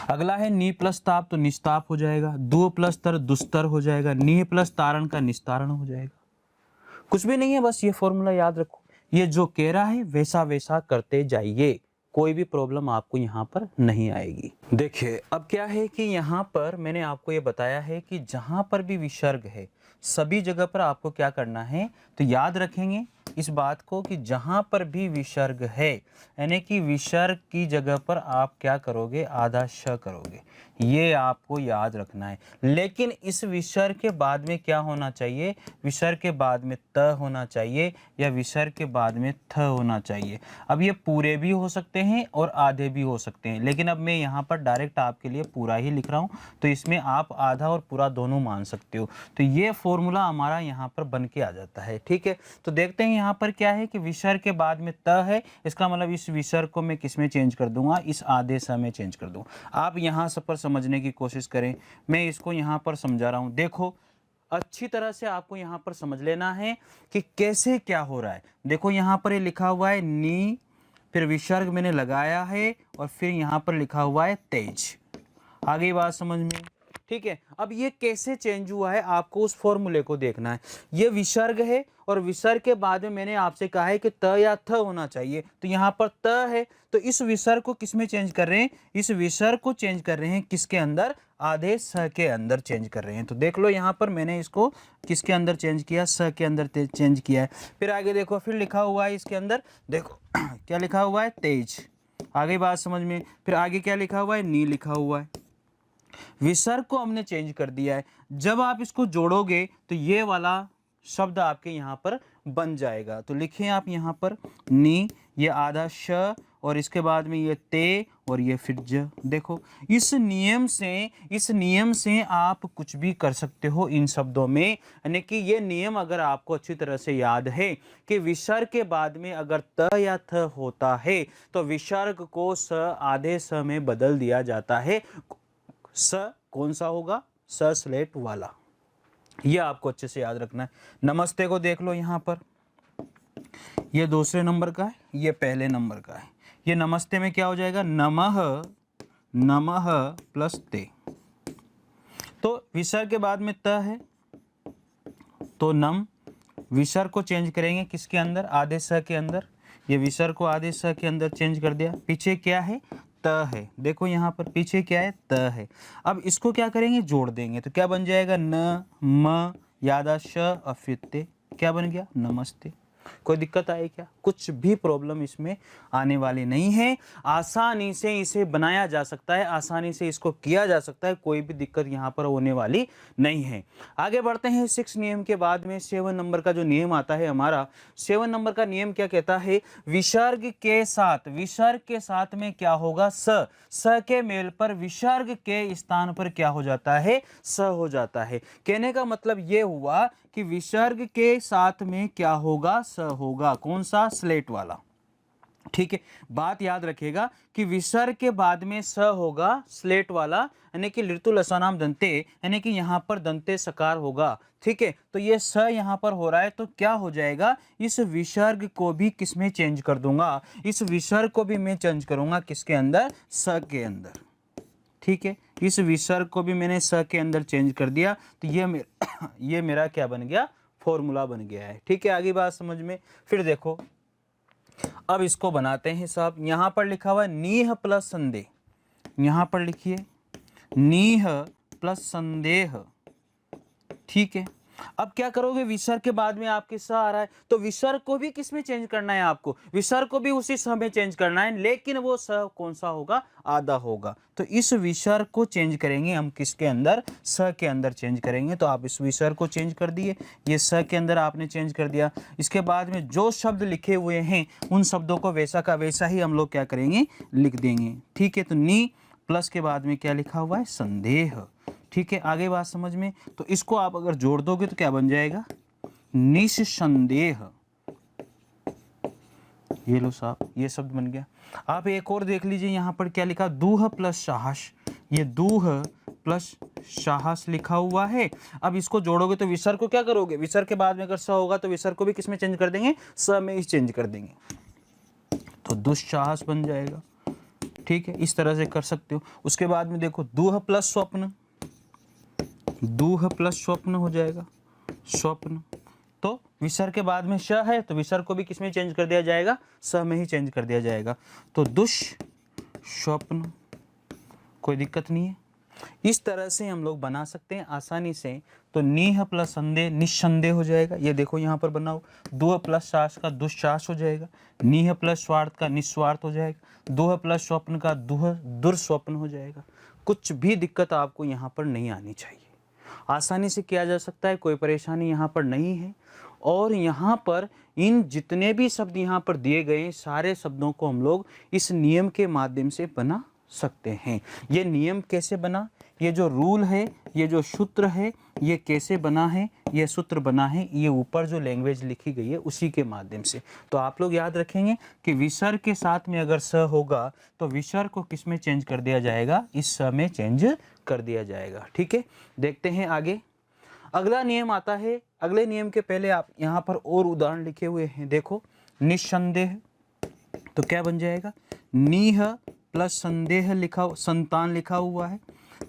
अगला है नी प्लस ताप, तो निस्ताप हो जाएगा। दु प्लस तर दुस्तर हो जाएगा। नी प्लस तारण का निस्तारण हो जाएगा। कुछ भी नहीं है, बस ये फॉर्मूला याद रखो, ये जो कह रहा है वैसा वैसा करते जाइए, कोई भी प्रॉब्लम आपको यहाँ पर नहीं आएगी। देखिए अब क्या है कि यहाँ पर मैंने आपको ये बताया है कि जहाँ पर भी विसर्ग है सभी जगह पर आपको क्या करना है, तो याद रखेंगे इस बात को कि जहाँ पर भी विसर्ग है, यानी कि विसर्ग की जगह पर आप क्या करोगे, आधा श करोगे, ये आपको याद रखना है। लेकिन इस विसर्ग के बाद में क्या होना चाहिए, विसर्ग के बाद में त होना चाहिए या विसर्ग के बाद में थ होना चाहिए। अब ये पूरे भी हो सकते हैं और आधे भी हो सकते हैं, लेकिन अब मैं यहाँ पर डायरेक्ट आपके लिए पूरा ही लिख रहा हूँ, तो इसमें आप आधा और पूरा दोनों मान सकते हो। तो ये फॉर्मूला हमारा यहाँ पर बन के आ जाता है। ठीक है, तो देखते हैं यहाँ पर क्या है कि विसर्ग के बाद में त है, इसका मतलब इस विसर्ग को मैं किस में चेंज कर दूंगा, इस आधे स में चेंज कर दूंगा। आप यहाँ से पर समझने की कोशिश करें, मैं इसको यहाँ पर समझा रहा हूँ। देखो अच्छी तरह से आपको यहाँ पर समझ लेना है कि कैसे क्या हो रहा है। देखो यहाँ पर ये लिखा हुआ है नी, फिर विसर्ग मैंने लगाया है और फिर यहाँ पर लिखा हुआ है तेज। आगे बात समझ में, ठीक है। अब ये कैसे चेंज हुआ है आपको उस फॉर्मूले को देखना है। ये विसर्ग है और विसर्ग के बाद में मैंने आपसे कहा है कि त या थ होना चाहिए, तो यहाँ पर त है, तो इस विसर्ग को किस में चेंज कर रहे हैं, इस विसर्ग को चेंज कर रहे हैं किसके अंदर, आधे स के अंदर चेंज कर रहे हैं। तो देख लो यहाँ पर मैंने इसको किसके अंदर चेंज किया, स के अंदर चेंज किया है। फिर आगे देखो, फिर लिखा हुआ है इसके अंदर, देखो क्या लिखा हुआ है, तेज। आगे बात समझ में, फिर आगे क्या लिखा हुआ है, नी लिखा हुआ है। विसर्ग को हमने चेंज कर दिया है। जब आप इसको जोड़ोगे तो ये वाला शब्द आपके यहाँ पर बन जाएगा। तो लिखें आप यहाँ पर नी, ये आधा श और इसके बाद में ये ते और ये फिर ज। देखो इस नियम से आप कुछ भी कर सकते हो इन शब्दों में, यानी कि ये नियम अगर आपको अच्छी तरह से याद है कि विसर्ग के बाद में अगर त या थ होता है तो विसर्ग को स आधे स में बदल दिया जाता है। स कौन सा होगा, स स्लेट वाला, यह आपको अच्छे से याद रखना है। नमस्ते को देख लो यहाँ पर, ये दूसरे नंबर का है, ये पहले नंबर का है। ये नमस्ते में क्या हो जाएगा, नमः, नमः प्लस ते। तो विसर्ग के बाद में त है तो नम, विसर्ग को चेंज करेंगे किसके अंदर, आधे स के अंदर। ये विसर्ग को आधे स के अंदर चेंज कर दिया। पीछे क्या है, त है। देखो यहाँ पर पीछे क्या है, त है। अब इसको क्या करेंगे, जोड़ देंगे, तो क्या बन जाएगा, न म यादा श और फिर ते, क्या बन गया, नमस्ते। कोई दिक्कत आई क्या, कुछ भी प्रॉब्लम इसमें आने वाली नहीं है। आसानी से इसे बनाया जा सकता है, आसानी से इसको किया जा सकता है, कोई भी दिक्कत यहाँ पर होने वाली नहीं है। आगे बढ़ते हैं 6 नियम के बाद में 7 नंबर का जो नियम आता है हमारा, 7 नंबर का नियम क्या कहता है, विसर्ग के साथ में क्या होगा, स के मेल पर विसर्ग के स्थान पर क्या हो जाता है, स हो जाता है। कहने का मतलब ये हुआ कि विसर्ग के साथ में क्या होगा, स होगा। कौन सा, स्लेट वाला। ठीक है, बात याद रखिएगा कि विसर्ग के बाद में स होगा, स्लेट वाला, यानी कि ऋतुल असनाम दंते, यानी कि यहाँ पर दंते सकार होगा। ठीक है, तो ये स यहाँ पर हो रहा है, तो क्या हो जाएगा, इस विसर्ग को भी किस में चेंज कर दूंगा, इस विसर्ग को भी मैं चेंज करूंगा किसके अंदर, स के अंदर। ठीक है, इस विसर्ग को भी मैंने स के अंदर चेंज कर दिया, तो ये मेरा क्या बन गया, फॉर्मूला बन गया है। ठीक है, आगे बात समझ में। फिर देखो अब इसको बनाते हैं साहब। यहाँ पर लिखा हुआ है नीह प्लस संदेह, यहाँ पर लिखिए नीह प्लस संदेह। ठीक है, अब क्या करोगे, विसर्ग के बाद में आपके स आ रहा है तो विसर्ग को भी किस में चेंज करना है आपको, विसर्ग को भी उसी स में चेंज करना है, लेकिन वो स कौन सा होगा, आधा होगा। तो इस विसर्ग को चेंज करेंगे हम किसके अंदर, स के अंदर चेंज करेंगे। तो आप इस विसर्ग को चेंज कर दिए, ये स के अंदर आपने चेंज कर दिया। इसके बाद में जो शब्द लिखे हुए हैं उन शब्दों को वैसा का वैसा ही हम लोग क्या करेंगे, लिख देंगे। ठीक है, तो नी प्लस के बाद में क्या लिखा हुआ है, संदेह। ठीक है, आगे बात समझ में। तो इसको आप अगर जोड़ दोगे तो क्या बन जाएगा, निस्संदेह। ये लो साहब, ये शब्द बन गया। आप एक और देख लीजिए, यहाँ पर क्या लिखा, दूह प्लस साहस। ये दूह प्लस साहस लिखा हुआ है। अब इसको जोड़ोगे तो विसर्ग को क्या करोगे, विसर्ग के बाद में अगर स होगा तो विसर्ग को भी किस में चेंज कर देंगे, स में ही चेंज कर देंगे, तो दुस्साहस बन जाएगा। ठीक है, इस तरह से कर सकते हो। उसके बाद में देखो, दूह प्लस स्वप्न, दूह प्लस स्वप्न हो जाएगा, स्वप्न। तो विसर्ग के बाद में श है तो विसर्ग को भी किस में चेंज कर दिया जाएगा, स में ही चेंज कर दिया जाएगा। तो दुष्स्वप्न, कोई दिक्कत नहीं है। इस तरह से हम लोग बना सकते हैं आसानी से। तो नीह प्लस संदेह, निस्संदेह हो जाएगा। ये देखो यहाँ पर बना हो, दुह प्लस सास का दुस्साहस हो जाएगा, नीह प्लस स्वार्थ का निस्वार्थ हो जाएगा, दुह प्लस स्वप्न का दुह दुर्स्वप्न हो जाएगा। कुछ भी दिक्कत आपको यहाँ पर नहीं आनी चाहिए, आसानी से किया जा सकता है, कोई परेशानी यहाँ पर नहीं है। और यहाँ पर इन जितने भी शब्द यहाँ पर दिए गए हैं, सारे शब्दों को हम लोग इस नियम के माध्यम से बना सकते हैं। ये नियम कैसे बना, ये जो रूल है, ये जो सूत्र है, ये कैसे बना है, ये सूत्र बना है, ये ऊपर जो लैंग्वेज लिखी गई है उसी के माध्यम से। तो आप लोग याद रखेंगे कि विसर्ग के साथ में अगर स होगा तो विसर्ग को किस में चेंज कर दिया जाएगा, इस स में चेंज कर दिया जाएगा। ठीक है, देखते हैं आगे। अगला नियम आता है। अगले नियम के पहले आप यहाँ पर और उदाहरण लिखे हुए हैं, देखो, निस्संदेह। तो क्या बन जाएगा, नीह प्लस संदेह लिखा, संतान लिखा हुआ है,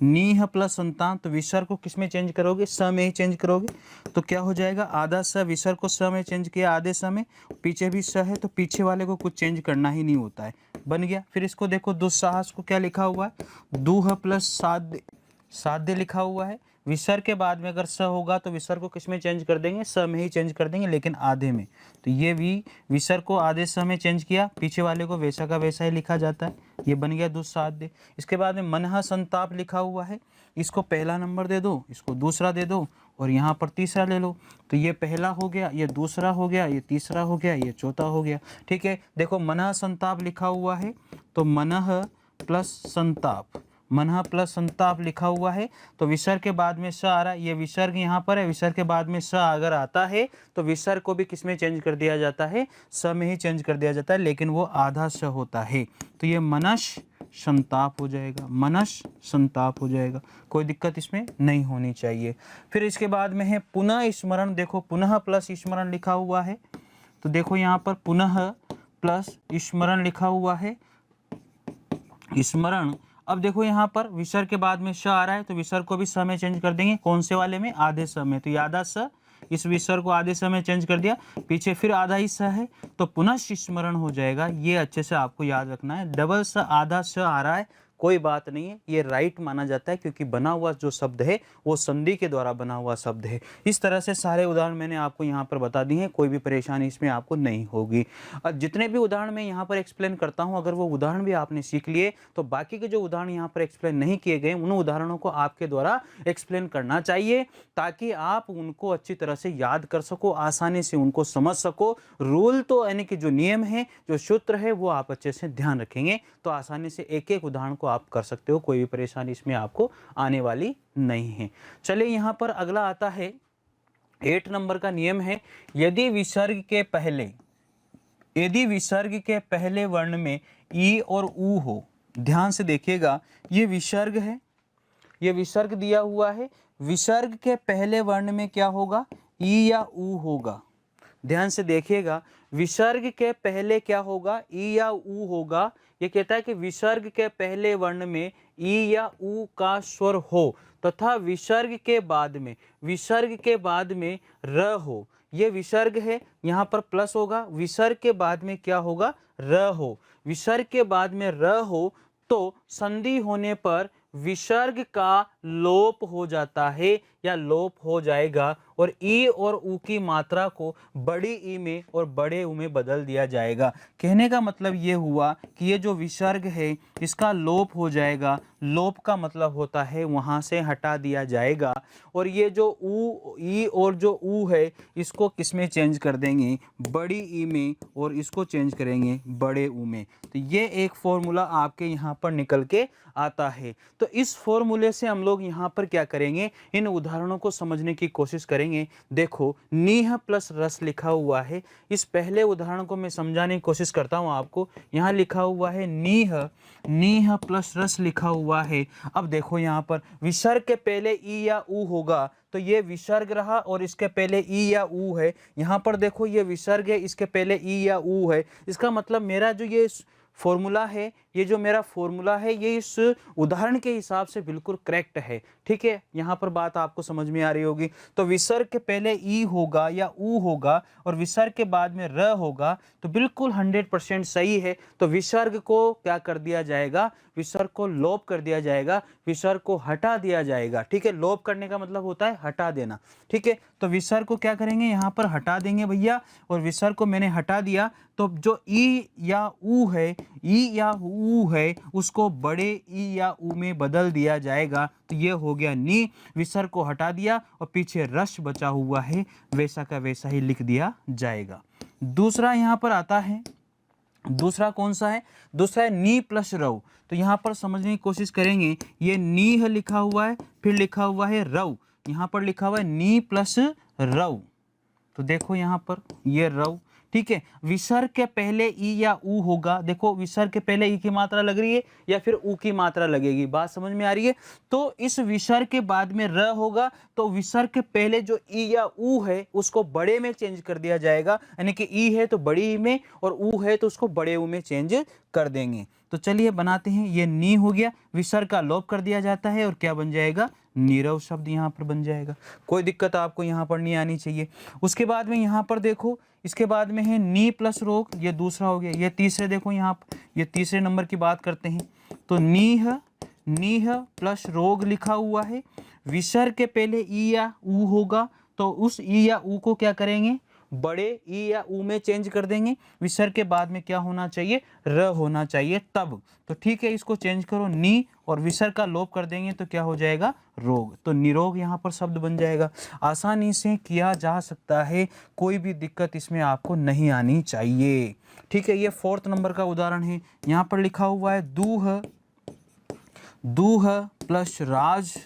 नीह प्लस संतान। तो विसर्ग को किस में चेंज करोगे, स में ही चेंज करोगे। तो क्या हो जाएगा, आधा स, विसर्ग को स में चेंज किया आधे स में, पीछे भी स है तो पीछे वाले को कुछ चेंज करना ही नहीं होता है, बन गया। फिर इसको देखो, दुस्साहस को क्या लिखा हुआ है, दूह प्लस साध्य, साध्य लिखा हुआ है। विसर्ग के बाद में अगर स होगा तो विसर्ग को किस में चेंज कर देंगे, स में ही चेंज कर देंगे, लेकिन आधे में। तो ये भी विसर्ग को आधे स में चेंज किया, पीछे वाले को वैसा का वैसा ही लिखा जाता है, ये बन गया दुस्साध्य। इसके बाद में मनः संताप लिखा हुआ है, इसको पहला नंबर दे दो, इसको दूसरा दे दो और यहाँ पर तीसरा ले लो। तो ये पहला हो गया, ये दूसरा हो गया, ये तीसरा हो गया, ये चौथा हो गया। ठीक है, देखो मनः संताप लिखा हुआ है तो मनः प्लस संताप, मनः प्लस संताप लिखा हुआ है। तो विसर्ग के बाद में स आ रहा है, ये विसर्ग यहाँ पर है, विसर्ग के बाद में स अगर आता है तो विसर्ग को भी किस में चेंज कर दिया जाता है, स में ही चेंज कर दिया जाता है, लेकिन वो आधा स होता है। तो ये मनश संताप हो जाएगा, मनश संताप हो जाएगा, कोई दिक्कत इसमें नहीं होनी चाहिए। फिर इसके बाद में है पुनः स्मरण। देखो, पुनः प्लस स्मरण लिखा हुआ है, तो देखो यहाँ पर पुनः प्लस स्मरण लिखा हुआ है, स्मरण। अब देखो यहाँ पर विसर्ग के बाद में श आ रहा है तो विसर्ग को भी स में चेंज कर देंगे, कौन से वाले में, आधे स में। तो ये आधा स, इस विसर्ग को आधे स में चेंज कर दिया, पीछे फिर आधा ही स है तो पुनः स्मरण हो जाएगा। ये अच्छे से आपको याद रखना है, डबल स आधा स आ रहा है, कोई बात नहीं है, ये राइट माना जाता है क्योंकि बना हुआ जो शब्द है वो संधि के द्वारा बना हुआ शब्द है। इस तरह से सारे उदाहरण मैंने आपको यहाँ पर बता दिए हैं, कोई भी परेशानी इसमें आपको नहीं होगी। अब जितने भी उदाहरण मैं यहाँ पर एक्सप्लेन करता हूँ, अगर वो उदाहरण भी आपने सीख लिए तो बाकी के जो उदाहरण यहाँ पर एक्सप्लेन नहीं किए गए उन उदाहरणों को आपके द्वारा एक्सप्लेन करना चाहिए, ताकि आप उनको अच्छी तरह से याद कर सको, आसानी से उनको समझ सको। रूल तो यानी कि जो नियम है, जो सूत्र है, वो आप अच्छे से ध्यान रखेंगे तो आसानी से एक एक उदाहरण को आप कर सकते हो, कोई भी परेशानी इसमें आपको आने वाली नहीं है। चलिए यहाँ पर अगला आता है 8 नंबर का नियम है, यदि विसर्ग के पहले वर्ण में ई और ऊ हो। ध्यान से देखिएगा, ये विसर्ग है, ये विसर्ग दिया हुआ है, विसर्ग के पहले वर्ण में क्या होगा, ई या ऊ होगा। ध्यान से देखिएगा, विसर्ग के पहले क्या होगा, ई या ऊ होगा। ये कहता है कि विसर्ग के पहले वर्ण में ई या ऊ का स्वर हो तथा विसर्ग के बाद में र हो। ये विसर्ग है, यहाँ पर प्लस होगा, विसर्ग के बाद में क्या होगा, र हो। विसर्ग के बाद में र हो तो संधि होने पर विसर्ग का लोप हो जाता है या लोप हो जाएगा और ई और ऊ की मात्रा को बड़ी ई में और बड़े ऊ में बदल दिया जाएगा। कहने का मतलब ये हुआ कि ये जो विसर्ग है इसका लोप हो जाएगा। लोप का मतलब होता है वहाँ से हटा दिया जाएगा। और ये जो ऊ ई और जो ऊ है इसको किस में चेंज कर देंगे, बड़ी ई में, और इसको चेंज करेंगे बड़े ऊ में। तो ये एक फॉर्मूला आपके यहाँ पर निकल के आता है। तो इस फॉर्मूले से हम लोग यहाँ पर क्या करेंगे, इन उदाहरणों को समझने की कोशिश करेंगे। देखो नीह प्लस रस लिखा हुआ है। इस पहले उदाहरण को मैं समझाने की कोशिश करता हूँ आपको। यहाँ लिखा हुआ है नीह प्लस रस लिखा हुआ है। अब देखो यहाँ पर विसर्ग के पहले ई या ऊ होगा तो ये विसर्ग रहा और इसके पहले ई या ऊ है। यहाँ पर देखो ये विसर्ग है, इसके पहले ई या ऊ है। इसका मतलब मेरा जो ये फॉर्मूला है, ये जो मेरा फॉर्मूला है ये इस उदाहरण के हिसाब से बिल्कुल करेक्ट है। ठीक है, यहाँ पर बात आपको समझ में आ रही होगी। तो विसर्ग के पहले ई होगा या ऊ होगा और विसर्ग के बाद में र होगा तो बिल्कुल 100% सही है। तो विसर्ग को क्या कर दिया जाएगा, विसर्ग को लोप कर दिया जाएगा, विसर्ग को हटा दिया जाएगा। ठीक है, लोप करने का मतलब होता है हटा देना। ठीक है, तो विसर्ग को क्या करेंगे, यहाँ पर हटा देंगे भैया। और विसर्ग को मैंने हटा दिया तो जो ई या ऊ है, ई या ऊ है उसको बड़े ई या ऊ में बदल दिया जाएगा। तो ये हो गया नी। विसर्ग को हटा दिया और पीछे रस बचा हुआ है, वैसा का वैसा ही लिख दिया जाएगा। दूसरा यहाँ पर आता है, दूसरा कौन सा है, दूसरा है नी प्लस रव। तो यहाँ पर समझने की कोशिश करेंगे। ये नीह लिखा हुआ है, फिर लिखा हुआ है रव। यहाँ पर लिखा हुआ है नी प्लस रव। तो देखो यहाँ पर ये रव। ठीक है, विसर्ग के पहले ई या ऊ होगा। देखो विसर्ग के पहले ई की मात्रा लग रही है या फिर ऊ की मात्रा लगेगी, बात समझ में आ रही है। तो इस विसर्ग के बाद में र होगा तो विसर्ग के पहले जो ई या ऊ है उसको बड़े में चेंज कर दिया जाएगा। यानी कि ई है तो बड़ी ई में और ऊ है तो उसको बड़े ऊ में चेंज कर देंगे। तो चलिए बनाते हैं। ये नी हो गया, विसर्ग का लोप कर दिया जाता है और क्या बन जाएगा, नीरव शब्द यहाँ पर बन जाएगा। कोई दिक्कत आपको यहाँ पर नहीं आनी चाहिए। उसके बाद में यहाँ पर देखो, इसके बाद में है नी प्लस रोग, ये दूसरा हो गया। ये तीसरे देखो यहाँ पर, ये तीसरे नंबर की बात करते हैं। तो नीह प्लस रोग लिखा हुआ है। विसर्ग के पहले ई या ऊ होगा तो उस ई या ऊ को क्या करेंगे, बड़े ई या ऊ में चेंज कर देंगे। विसर्ग के बाद में क्या होना चाहिए, र होना चाहिए तब। तो ठीक है, इसको चेंज करो नी और विसर्ग का लोप कर देंगे तो क्या हो जाएगा, रोग। तो निरोग यहाँ पर शब्द बन जाएगा। आसानी से किया जा सकता है, कोई भी दिक्कत इसमें आपको नहीं आनी चाहिए। ठीक है, ये 4th नंबर का उदाहरण है। यहाँ पर लिखा हुआ है दूह प्लस राज।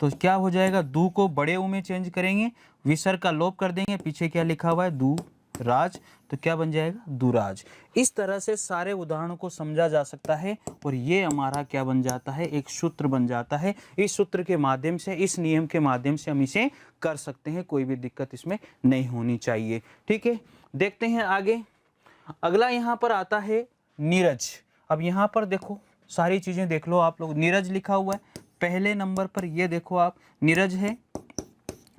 तो क्या हो जाएगा, दू को बड़े ऊ में चेंज करेंगे, विसर्ग का लोप कर देंगे, पीछे क्या लिखा हुआ है, दू राज। तो क्या बन जाएगा, दुराज। इस तरह से सारे उदाहरणों को समझा जा सकता है और ये हमारा क्या बन जाता है, एक सूत्र बन जाता है। इस सूत्र के माध्यम से, इस नियम के माध्यम से हम इसे कर सकते हैं, कोई भी दिक्कत इसमें नहीं होनी चाहिए। ठीक है, देखते हैं आगे। अगला यहाँ पर आता है नीरज। अब यहाँ पर देखो सारी चीजें देख लो आप लोग। नीरज लिखा हुआ है पहले नंबर पर, ये देखो आप, नीरज है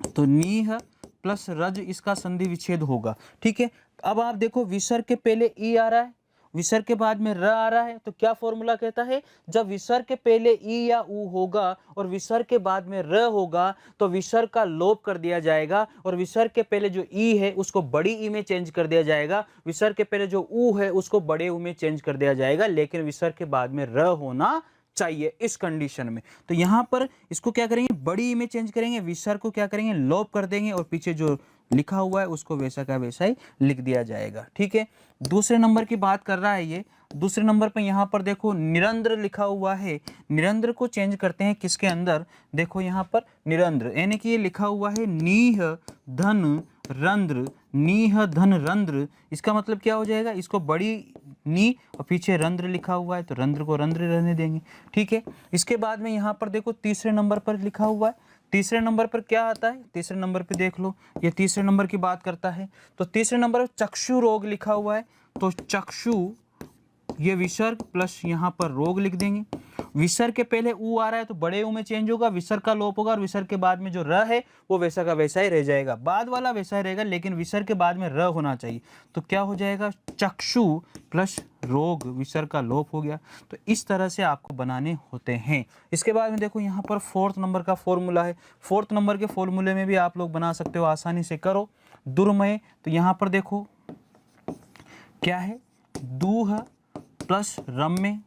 तो नीह प्लस रज इसका संधि विच्छेद होगा। ठीक है, अब आप देखो विसर्ग के पहले ई आ रहा है, विसर्ग के बाद में र आ रहा है। तो क्या फॉर्मूला कहता है, जब विसर्ग के पहले ई या ऊ होगा और विसर्ग के बाद में र होगा तो विसर्ग का लोप कर दिया जाएगा और विसर्ग के पहले जो ई है उसको बड़ी ई में चेंज कर दिया जाएगा। विसर्ग के पहले जो ऊ है उसको बड़े ऊ में चेंज कर दिया जाएगा, लेकिन विसर्ग के बाद में र होना चाहिए इस कंडीशन में। तो यहाँ पर इसको क्या करेंगे, बड़ी ई में चेंज करेंगे, विसर्ग को क्या करेंगे, लोप कर देंगे और पीछे जो लिखा हुआ है उसको वैसा का वैसा ही लिख दिया जाएगा। ठीक है, दूसरे नंबर की बात कर रहा है ये। दूसरे नंबर पर यहाँ पर देखो निरंद्र लिखा हुआ है। निरंद्र को चेंज करते हैं किसके अंदर, देखो यहाँ पर निरंद्र, यानी कि ये लिखा हुआ है नीह धन रंध्र, नीह धन रंध्र। इसका मतलब क्या हो जाएगा, इसको बड़ी नी और पीछे रंध्र लिखा हुआ है तो रंध्र को रंध्र रहने देंगे। ठीक है, इसके बाद में यहाँ पर देखो तीसरे नंबर पर लिखा हुआ है। तीसरे नंबर पर क्या आता है, तीसरे नंबर पे देख लो, ये तीसरे नंबर की बात करता है। तो तीसरे नंबर पर चक्षु रोग लिखा हुआ है। तो चक्षु, ये विसर्ग प्लस यहाँ पर रोग लिख देंगे। विसर्ग के पहले ऊ आ रहा है तो बड़े ऊ में चेंज होगा, विसर्ग का लोप होगा और विसर्ग के बाद में जो र है वो वैसा का वैसा ही रह जाएगा, बाद वाला वैसा ही रहेगा लेकिन विसर्ग के बाद में र होना चाहिए। तो क्या हो जाएगा, चक्षु प्लस रोग, विसर्ग का लोप हो गया। तो इस तरह से आपको बनाने होते हैं। इसके बाद में देखो यहाँ पर 4th नंबर का फॉर्मूला है। 4th नंबर के फॉर्मूले में भी आप लोग बना सकते हो, आसानी से करो। दुर्मय, तो यहाँ पर देखो क्या है, दूह प्लस रम्य,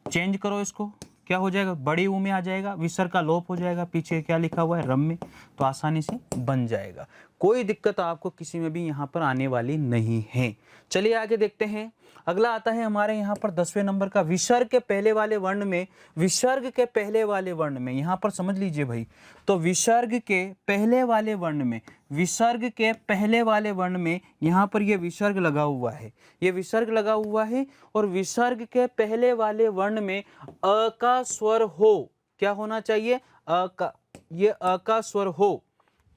चेंज करो इसको, क्या हो जाएगा, बड़ी ऊ में आ जाएगा, विसर्ग का लोप हो जाएगा, पीछे क्या लिखा हुआ है, रम्य, तो आसानी से बन जाएगा। कोई दिक्कत आपको किसी में भी यहाँ पर आने वाली नहीं है। चलिए आगे देखते हैं। अगला आता है हमारे यहाँ पर 10वें नंबर का, विसर्ग के पहले वाले वर्ण में, विसर्ग के पहले वाले वर्ण में, यहाँ पर समझ लीजिए भाई, तो विसर्ग के पहले वाले वर्ण में, विसर्ग के पहले वाले वर्ण में यहाँ पर ये विसर्ग लगा हुआ है, ये विसर्ग लगा हुआ है और विसर्ग के पहले वाले वर्ण में अ का स्वर हो, क्या होना चाहिए, अ का, ये अ का स्वर हो,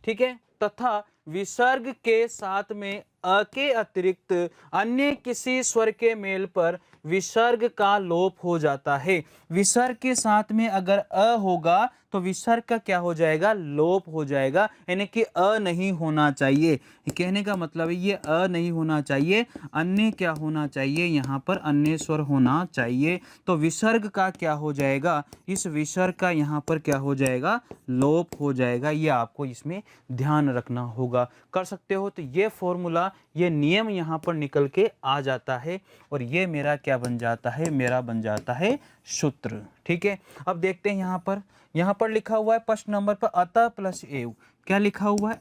ठीक है, तथा विसर्ग के साथ में अ के अतिरिक्त अन्य किसी स्वर के मेल पर विसर्ग का लोप हो जाता है। विसर्ग के साथ में अगर अ होगा तो विसर्ग का क्या हो जाएगा, लोप हो जाएगा, यानी कि अ नहीं होना चाहिए। कहने का मतलब है ये अ नहीं होना चाहिए, अन्य क्या होना चाहिए, यहाँ पर अन्य स्वर होना चाहिए। तो विसर्ग का क्या हो जाएगा, इस विसर्ग का यहाँ पर क्या हो जाएगा, लोप हो जाएगा। ये आपको इसमें ध्यान रखना होगा। कर सकते हो, तो ये फॉर्मूला, ये नियम यहाँ पर निकल के आ जाता है और ये मेरा क्या बन जाता है, मेरा बन जाता है सूत्र। ठीक है, अब देखते हैं यहाँ पर लिखा हुआ है 1st नंबर पर अतः प्लस एव, क्या लिखा हुआ है,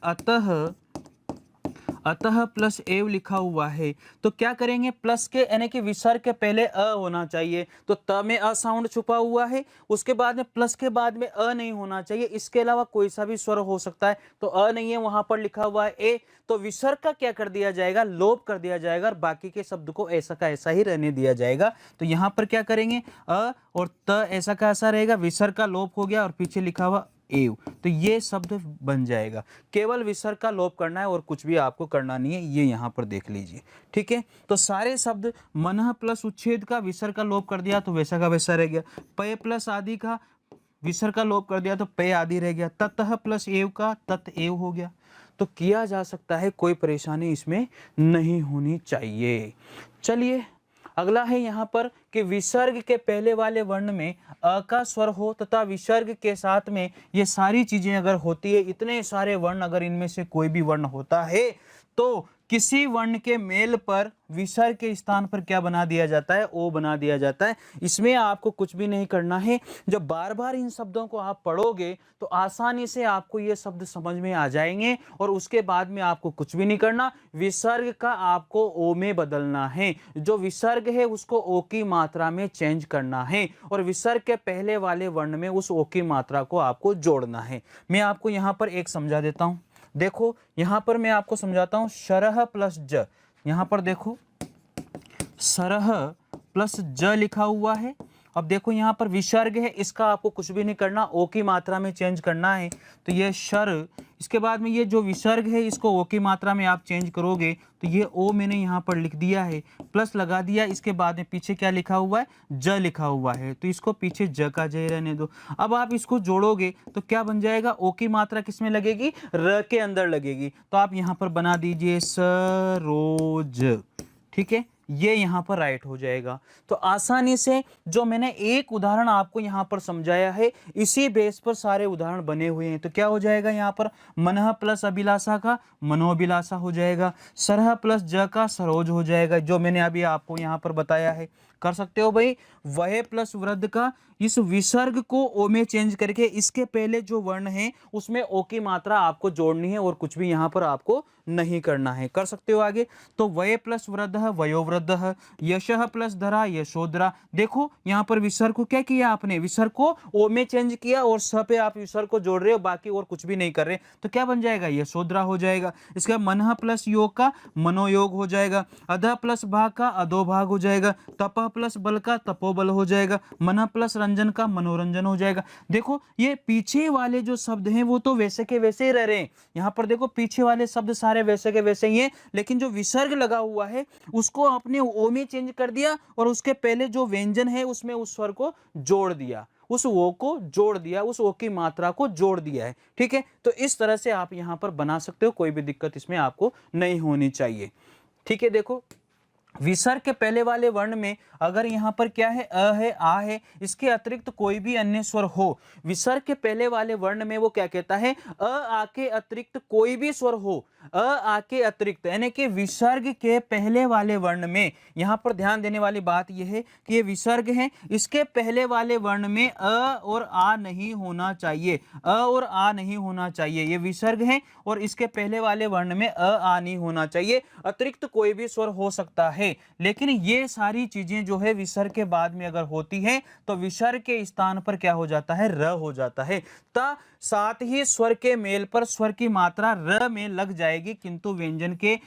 अतः प्लस एव लिखा हुआ है। तो क्या करेंगे, प्लस के यानी कि विसर्ग के पहले अ होना चाहिए, तो त में अ साउंड छुपा हुआ है, उसके बाद में प्लस के बाद में अ नहीं होना चाहिए, इसके अलावा कोई सा भी स्वर हो सकता है, तो अ नहीं है, वहां पर लिखा हुआ है ए, तो विसर्ग का क्या कर दिया जाएगा, लोप कर दिया जाएगा और बाकी के शब्द को ऐसा का ऐसा ही रहने दिया जाएगा। तो यहाँ पर क्या करेंगे, अ और त ऐसा का ऐसा रहेगा, विसर्ग का लोप हो गया और पीछे लिखा हुआ एव, तो ये शब्द बन जाएगा। केवल विसर्ग का लोप करना है और कुछ भी आपको करना नहीं है, ये यहाँ पर देख लीजिए। ठीक है, तो सारे शब्द मनः प्लस उच्छेद का विसर्ग का लोप कर दिया तो वैसा का वैसा रह गया, पय प्लस आदि का विसर्ग का लोप कर दिया तो पय आदि रह गया, ततः प्लस एव का तत एव हो गया। तो किया जा सकता है, कोई परेशानी इसमें नहीं होनी चाहिए। चलिए अगला है यहाँ पर कि विसर्ग के पहले वाले वर्ण में अ का स्वर हो तथा विसर्ग के साथ में ये सारी चीजें अगर होती है, इतने सारे वर्ण अगर इनमें से कोई भी वर्ण होता है तो किसी वर्ण के मेल पर विसर्ग के स्थान पर क्या बना दिया जाता है, ओ बना दिया जाता है। इसमें आपको कुछ भी नहीं करना है। जब बार बार इन शब्दों को आप पढ़ोगे तो आसानी से आपको ये शब्द समझ में आ जाएंगे और उसके बाद में आपको कुछ भी नहीं करना, विसर्ग का आपको ओ में बदलना है। जो विसर्ग है उसको ओ की मात्रा में चेंज करना है और विसर्ग के पहले वाले वर्ण में उस ओ की मात्रा को आपको जोड़ना है। मैं आपको यहाँ पर एक समझा देता हूँ। देखो यहाँ पर मैं आपको समझाता हूँ, शरह प्लस ज, यहाँ पर देखो सरह प्लस ज लिखा हुआ है। अब देखो यहाँ पर विसर्ग है, इसका आपको कुछ भी नहीं करना, ओ की मात्रा में चेंज करना है। तो ये शर, इसके बाद में ये जो विसर्ग है इसको ओ की मात्रा में आप चेंज करोगे तो ये ओ मैंने यहाँ पर लिख दिया है, प्लस लगा दिया, इसके बाद में पीछे क्या लिखा हुआ है, ज लिखा हुआ है, तो इसको पीछे ज का ज रहने दो। अब आप इसको जोड़ोगे तो क्या बन जाएगा, ओ की मात्रा किस में लगेगी, र के अंदर लगेगी। तो आप यहाँ पर बना दीजिए सरोज। ठीक है, ये यहाँ पर राइट हो जाएगा। तो आसानी से जो मैंने एक उदाहरण आपको यहाँ पर समझाया है, इसी बेस पर सारे उदाहरण बने हुए हैं। तो क्या हो जाएगा, यहाँ पर मनः प्लस अभिलाषा का मनोभिलाषा हो जाएगा, सरह प्लस ज का सरोज हो जाएगा, जो मैंने अभी आपको यहाँ पर बताया है। कर सकते हो भाई। वह प्लस वृद्ध का इस विसर्ग को ओ में चेंज करके इसके पहले जो वर्ण है उसमें ओ की मात्रा आपको जोड़नी है और कुछ भी यहाँ पर आपको नहीं करना है। कर सकते हो आगे। तो वय प्लस वृद्ध वयोवृद्ध, यशः प्लस धरा यशोधरा। देखो यहाँ पर विसर्ग को क्या किया आपने, विसर्ग को ओ में चेंज किया और स पे आप विसर्ग को जोड़ रहे हो, बाकी और कुछ भी नहीं कर रहे। तो क्या बन जाएगा, यशोधरा हो जाएगा। इसका मनः प्लस योग का मनोयोग हो जाएगा, अधः प्लस भाग का अधोभाग हो जाएगा, तपः प्लस बल का तपोबल हो जाएगा, मन प्लस रंजन का मनोरंजन हो जाएगा। देखो ये पीछे वाले जो शब्द हैं वो तो वैसे के वैसे ही रह रहे हैं। यहाँ पर देखो पीछे वाले शब्द सारे वैसे के वैसे ही हैं, लेकिन जो विसर्ग लगा हुआ है उसको आपने ओ में चेंज कर दिया और उसके पहले जो व्यंजन है उसमें उस स्वर को जोड़ दिया, उस ओ को जोड़ दिया, उस ओ की मात्रा को जोड़ दिया है। ठीक है, तो इस तरह से आप यहां पर बना सकते हो, कोई भी दिक्कत इसमें आपको नहीं होनी चाहिए। ठीक है, देखो विसर्ग के पहले वाले वर्ण में अगर यहाँ पर क्या है, अ है, आ है, इसके अतिरिक्त कोई भी अन्य स्वर हो, विसर्ग के पहले वाले वर्ण में वो क्या कहता है, अ आ के अतिरिक्त कोई भी स्वर हो, अ आ के अतिरिक्त, यानी कि विसर्ग के पहले वाले वर्ण में, यहाँ पर ध्यान देने वाली बात यह है कि ये विसर्ग है, इसके पहले वाले वर्ण में अ और आ नहीं होना चाहिए, अ और आ नहीं होना चाहिए। ये विसर्ग है और इसके पहले वाले वर्ण में अ आ नहीं होना चाहिए, अतिरिक्त कोई भी स्वर हो सकता है, लेकिन ये सारी चीजें जो है विसर्ग के बाद में अगर होती है तो विसर्ग के स्थान पर क्या हो जाता है, र हो जाता है। साथ ही स्वर के मेल पर स्वर की मात्रा र में लग जाएगी, किंतु व्यंजन के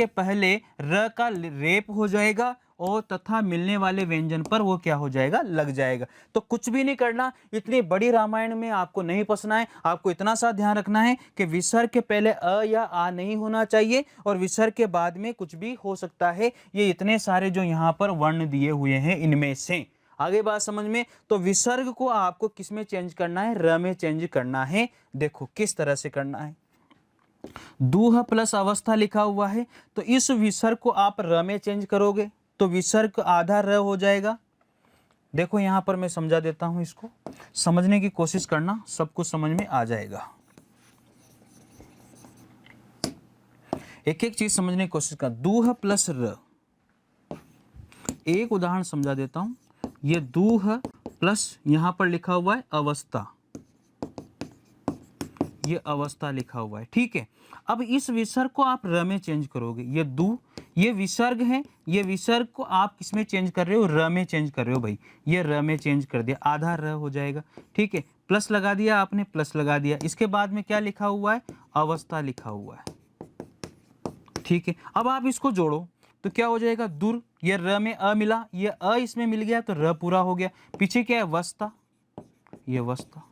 पहले र का रेप हो जाएगा और तथा मिलने वाले व्यंजन पर वो क्या हो जाएगा, लग जाएगा। तो कुछ भी नहीं करना, इतनी बड़ी रामायण में आपको नहीं फंसना है, आपको इतना सा ध्यान रखना है कि विसर्ग के पहले अ या आ नहीं होना चाहिए और विसर्ग के बाद में कुछ भी हो सकता है। ये इतने सारे जो यहाँ पर वर्ण दिए हुए हैं इनमें से, आगे बात समझ में। तो विसर्ग को आपको किस में चेंज करना है, र में चेंज करना है। देखो किस तरह से करना है, दूह प्लस अवस्था लिखा हुआ है, तो इस विसर्ग को आप र में चेंज करोगे तो विसर्ग आधा र हो जाएगा। देखो यहां पर मैं समझा देता हूं, इसको समझने की कोशिश करना, सब कुछ समझ में आ जाएगा। एक एक चीज समझने की कोशिश कर। दूह प्लस र, एक उदाहरण समझा देता हूं। ये दूह प्लस यहां पर लिखा हुआ है अवस्था, ये अवस्था लिखा हुआ है। ठीक है, अब इस विसर्ग को आप र में चेंज करोगे। ये दू, ये विसर्ग है, ये विसर्ग को आप किसमें चेंज कर रहे हो, र में चेंज कर रहे हो भाई। ये र में चेंज कर दिया, आधा र हो जाएगा। ठीक है, प्लस लगा दिया आपने, प्लस लगा दिया, इसके बाद में क्या लिखा हुआ है, अवस्था लिखा हुआ है। ठीक है, अब आप इसको जोड़ो तो क्या हो जाएगा, दूर, ये र में अ मिला, ये अ इसमें मिल गया तो र पूरा हो गया। पीछे क्या है, वस्ता, ये वस्ता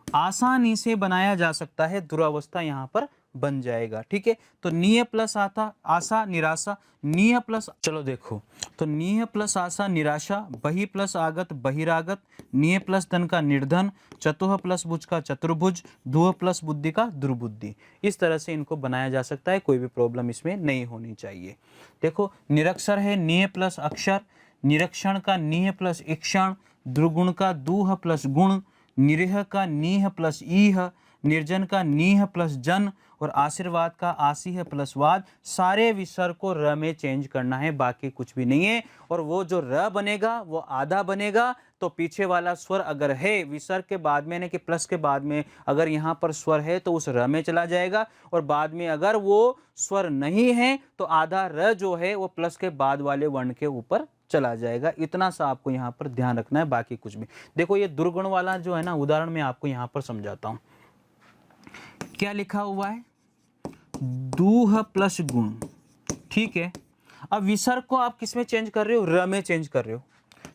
आसानी से बनाया जा सकता है, दुरावस्था यहां पर बन जाएगा। ठीक है, तो नीय प्लस आता आशा निराशा, नीय प्लस, चलो देखो, तो नीय प्लस आशा निराशा, बही प्लस आगत बहिरागत, नीय प्लस धन का निर्धन, चतुह प्लस भुज का चतुर्भुज, धुह प्लस बुद्धि का दुर्बुद्धि। इस तरह से इनको बनाया जा सकता है, कोई भी प्रॉब्लम इसमें नहीं होनी चाहिए। देखो निरक्षर है, नीय प्लस अक्षर, निरीक्षण का नीह प्लस इक्षण, दुर्गुण का दूह प्लस गुण, निरीह का नीह प्लस ईह, निर्जन का नीह प्लस जन और आशीर्वाद का आसीह प्लस वाद। सारे विसर्ग को र में चेंज करना है, बाकी कुछ भी नहीं है। और वो जो र बनेगा वो आधा बनेगा, तो पीछे वाला स्वर अगर है विसर्ग के बाद में, यानी कि प्लस के बाद में अगर यहाँ पर स्वर है तो उस र में चला जाएगा, और बाद में अगर वो स्वर नहीं है तो आधा र जो है वो प्लस के बाद वाले वर्ण के ऊपर चला जाएगा। इतना सा आपको यहाँ पर ध्यान रखना है, बाकी कुछ भी। देखो ये दुर्गुण वाला जो है ना उदाहरण मैं आपको यहाँ पर समझाता हूँ। क्या लिखा हुआ है, दूह प्लस गुण। ठीक है, अब विसर्ग को आप किस में चेंज कर रहे हो, र में चेंज कर रहे हो।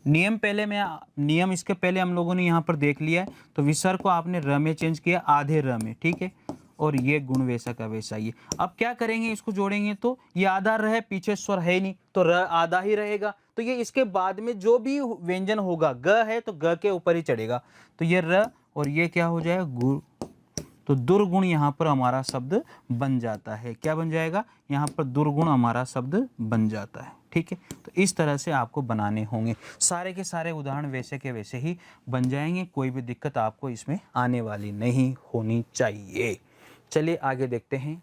नियम पहले में, नियम इसके पहले हम लोगों ने यहाँ पर देख लिया है, तो विसर्ग को आपने र में चेंज किया, आधे र में। ठीक है, और ये गुण वैसा का वैसा ही। अब क्या करेंगे, इसको जोड़ेंगे तो ये आधा र है, पीछे स्वर है नहीं तो र आधा ही रहेगा, तो ये इसके बाद में जो भी व्यंजन होगा, ग है तो ग के ऊपर ही चढ़ेगा, तो ये र और ये क्या हो जाएगा, गुण। तो दुर्गुण यहाँ पर हमारा शब्द बन जाता है। क्या बन जाएगा, यहाँ पर दुर्गुण हमारा शब्द बन जाता है। ठीक है, तो इस तरह से आपको बनाने होंगे। सारे के सारे उदाहरण वैसे के वैसे ही बन जाएंगे, कोई भी दिक्कत आपको इसमें आने वाली नहीं होनी चाहिए। चलिए आगे देखते हैं।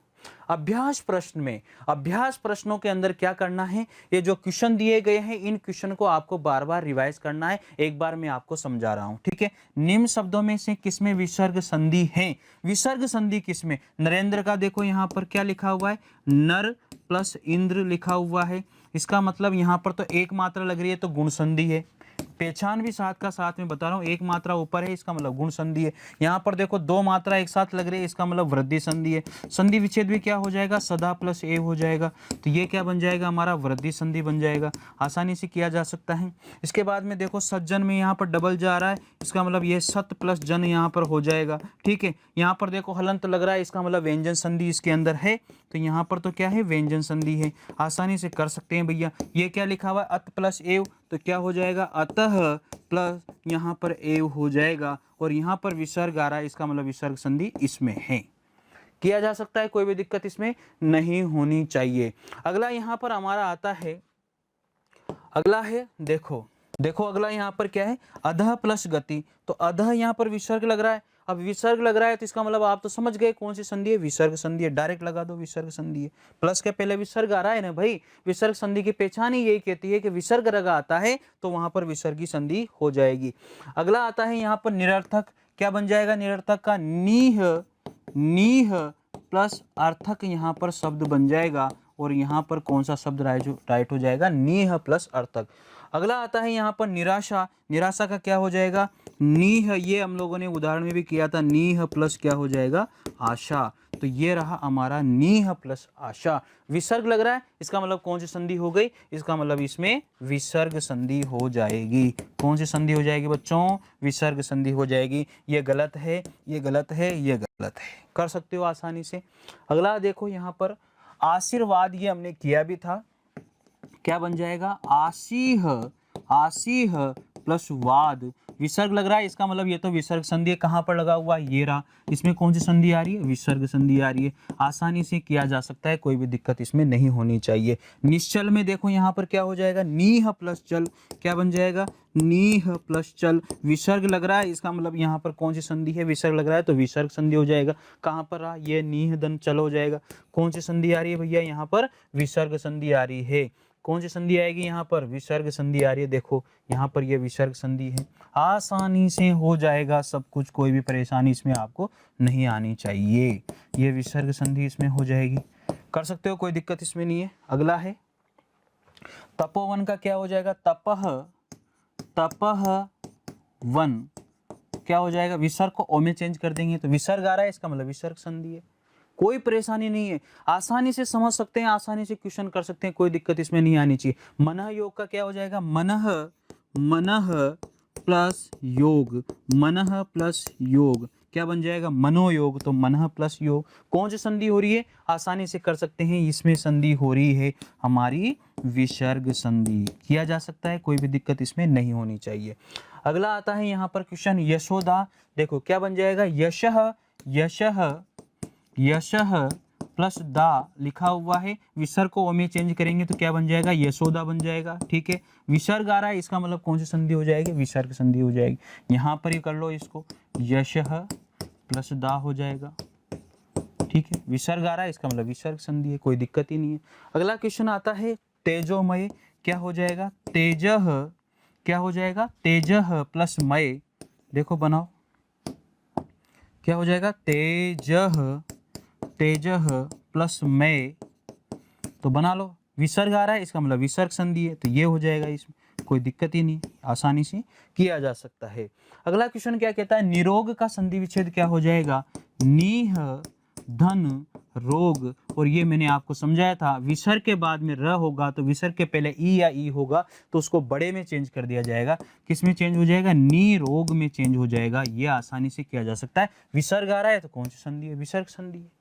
अभ्यास प्रश्न में, अभ्यास प्रश्नों के अंदर क्या करना है, ये जो क्वेश्चन दिए गए हैं इन क्वेश्चन को आपको बार बार रिवाइज करना है। एक बार मैं आपको समझा रहा हूं। ठीक है, निम्न शब्दों में से किसमें विसर्ग संधि है, विसर्ग संधि किसमें, नरेंद्र का देखो यहाँ पर क्या लिखा हुआ है, नर प्लस इंद्र लिखा हुआ है। इसका मतलब यहाँ पर तो एक मात्रा लग रही है तो गुण संधि है। पहचान भी साथ का साथ में बता रहा हूँ, एक मात्रा ऊपर है इसका मतलब गुण संधि है। यहाँ पर देखो दो मात्रा एक साथ लग रही है इसका मतलब वृद्धि संधि है। संधि विच्छेद भी क्या हो जाएगा, सदा प्लस एव हो जाएगा, तो ये क्या बन जाएगा हमारा वृद्धि संधि बन जाएगा, आसानी से किया जा सकता है। इसके बाद में देखो सज्जन में यहाँ पर डबल जा रहा है, इसका मतलब ये सत प्लस जन यहाँ पर हो जाएगा, ठीक है। यहाँ पर देखो हलंत लग रहा है, इसका मतलब व्यंजन संधि इसके अंदर है, तो यहाँ पर तो क्या है व्यंजन संधि है, आसानी से कर सकते हैं भैया। ये क्या लिखा हुआ है अत प्लस एव, तो क्या हो जाएगा अतः प्लस यहाँ पर एव हो जाएगा, और यहाँ पर विसर्ग आ रहा है, इसका मतलब विसर्ग संधि इसमें है, किया जा सकता है, कोई भी दिक्कत इसमें नहीं होनी चाहिए। अगला यहाँ पर हमारा आता है, अगला है देखो अगला यहाँ पर क्या है अधः प्लस गति, तो अधः यहाँ पर विसर्ग लग रहा है। अब विसर्ग लग रहा है तो इसका मतलब आप तो समझ गए कौन सी संधि है, विसर्ग संधि है, डायरेक्ट लगा दो विसर्ग संधि है। प्लस के पहले विसर्ग आ रहा है ना भाई, विसर्ग संधि की पहचान ही यही कहती है कि विसर्ग लगा आता है तो वहां पर विसर्गी संधि हो जाएगी। अगला आता है यहाँ पर निरर्थक, क्या बन जाएगा निरर्थक का नीह प्लस अर्थक यहाँ पर शब्द बन जाएगा, और यहाँ पर कौन सा शब्द राइट हो जाएगा, नीह प्लस अर्थक। अगला आता है यहाँ पर निराशा, निराशा का क्या हो जाएगा नीह, ये हम लोगों ने उदाहरण में भी किया था, नीह प्लस क्या हो जाएगा आशा, तो ये रहा हमारा नीह प्लस आशा। विसर्ग लग रहा है, इसका मतलब कौन सी संधि हो गई, इसका मतलब इसमें विसर्ग संधि हो जाएगी। कौन सी संधि हो जाएगी बच्चों, विसर्ग संधि हो जाएगी। ये गलत है, ये गलत है, ये गलत है, कर सकते हो आसानी से। अगला देखो यहाँ पर आशीर्वाद, ये हमने किया भी था, क्या बन जाएगा आसीह प्लस वाद, विसर्ग लग रहा है, इसका मतलब ये तो विसर्ग संधि है, कहाँ पर लगा हुआ ये रहा, इसमें कौन सी संधि आ रही है, विसर्ग संधि आ रही है, आसानी से किया जा सकता है, कोई भी दिक्कत इसमें नहीं होनी चाहिए। निश्चल में देखो यहाँ पर क्या हो जाएगा नीह प्लस चल, क्या बन जाएगा नीह प्लस चल, विसर्ग लग रहा है, इसका मतलब यहाँ पर कौन सी संधि है, विसर्ग लग रहा है तो विसर्ग संधि हो जाएगा। कहाँ पर रहा ये नीह दन चल हो जाएगा, कौन सी संधि आ रही है भैया यहाँ पर विसर्ग संधि आ रही है। कौन सी संधि आएगी यहाँ पर, विसर्ग संधि आ रही है, देखो यहाँ पर ये विसर्ग संधि है, आसानी से हो जाएगा सब कुछ, कोई भी परेशानी इसमें आपको नहीं आनी चाहिए, ये विसर्ग संधि इसमें हो जाएगी, कर सकते हो, कोई दिक्कत इसमें नहीं है। अगला है तपोवन का क्या हो जाएगा तपह वन, क्या हो जाएगा विसर्ग को ओ में चेंज कर देंगे, तो विसर्ग आ रहा है, इसका मतलब विसर्ग संधि है, कोई परेशानी नहीं है, आसानी से समझ सकते हैं, आसानी से क्वेश्चन कर सकते हैं, कोई दिक्कत इसमें नहीं आनी चाहिए। मनः योग का क्या हो जाएगा मनः प्लस योग, मनः प्लस योग क्या बन जाएगा मनोयोग, तो मनः प्लस योग, कौन सी संधि हो रही है, आसानी से कर सकते हैं, इसमें संधि हो रही है हमारी विसर्ग संधि, किया जा सकता है, कोई भी दिक्कत इसमें नहीं होनी चाहिए। अगला आता है यहाँ पर क्वेश्चन यशोदा, देखो क्या बन जाएगा यशः प्लस दा लिखा हुआ है, विसर्ग को ओ में चेंज करेंगे तो क्या बन जाएगा यशोदा बन जाएगा, ठीक है। विसर्ग आ रहा है, इसका मतलब कौन सी संधि हो जाएगी, विसर्ग संधि हो जाएगी, यहाँ पर ही कर लो इसको, यशः प्लस दा हो जाएगा, ठीक है। विसर्ग आ रहा है, इसका मतलब विसर्ग संधि है, कोई दिक्कत ही नहीं है। अगला क्वेश्चन आता है तेजोमय, क्या हो जाएगा तेजह, क्या हो जाएगा तेजह प्लस मय, देखो बनाओ क्या हो जाएगा तेजह प्लस मय, तो बना लो, विसर्ग आ रहा है, इसका मतलब विसर्ग संधि है, तो ये हो जाएगा, इसमें कोई दिक्कत ही नहीं, आसानी से किया जा सकता है। अगला क्वेश्चन क्या कहता है निरोग का संधि विच्छेद क्या हो जाएगा नीह धन रोग, और ये मैंने आपको समझाया था, विसर्ग के बाद में र होगा तो विसर्ग के पहले ई या ई होगा तो उसको बड़े में चेंज कर दिया जाएगा, किस में चेंज हो जाएगा नी रोग में चेंज हो जाएगा, ये आसानी से किया जा सकता है। विसर्ग आ रहा है तो कौन सी संधि है, विसर्ग संधि है,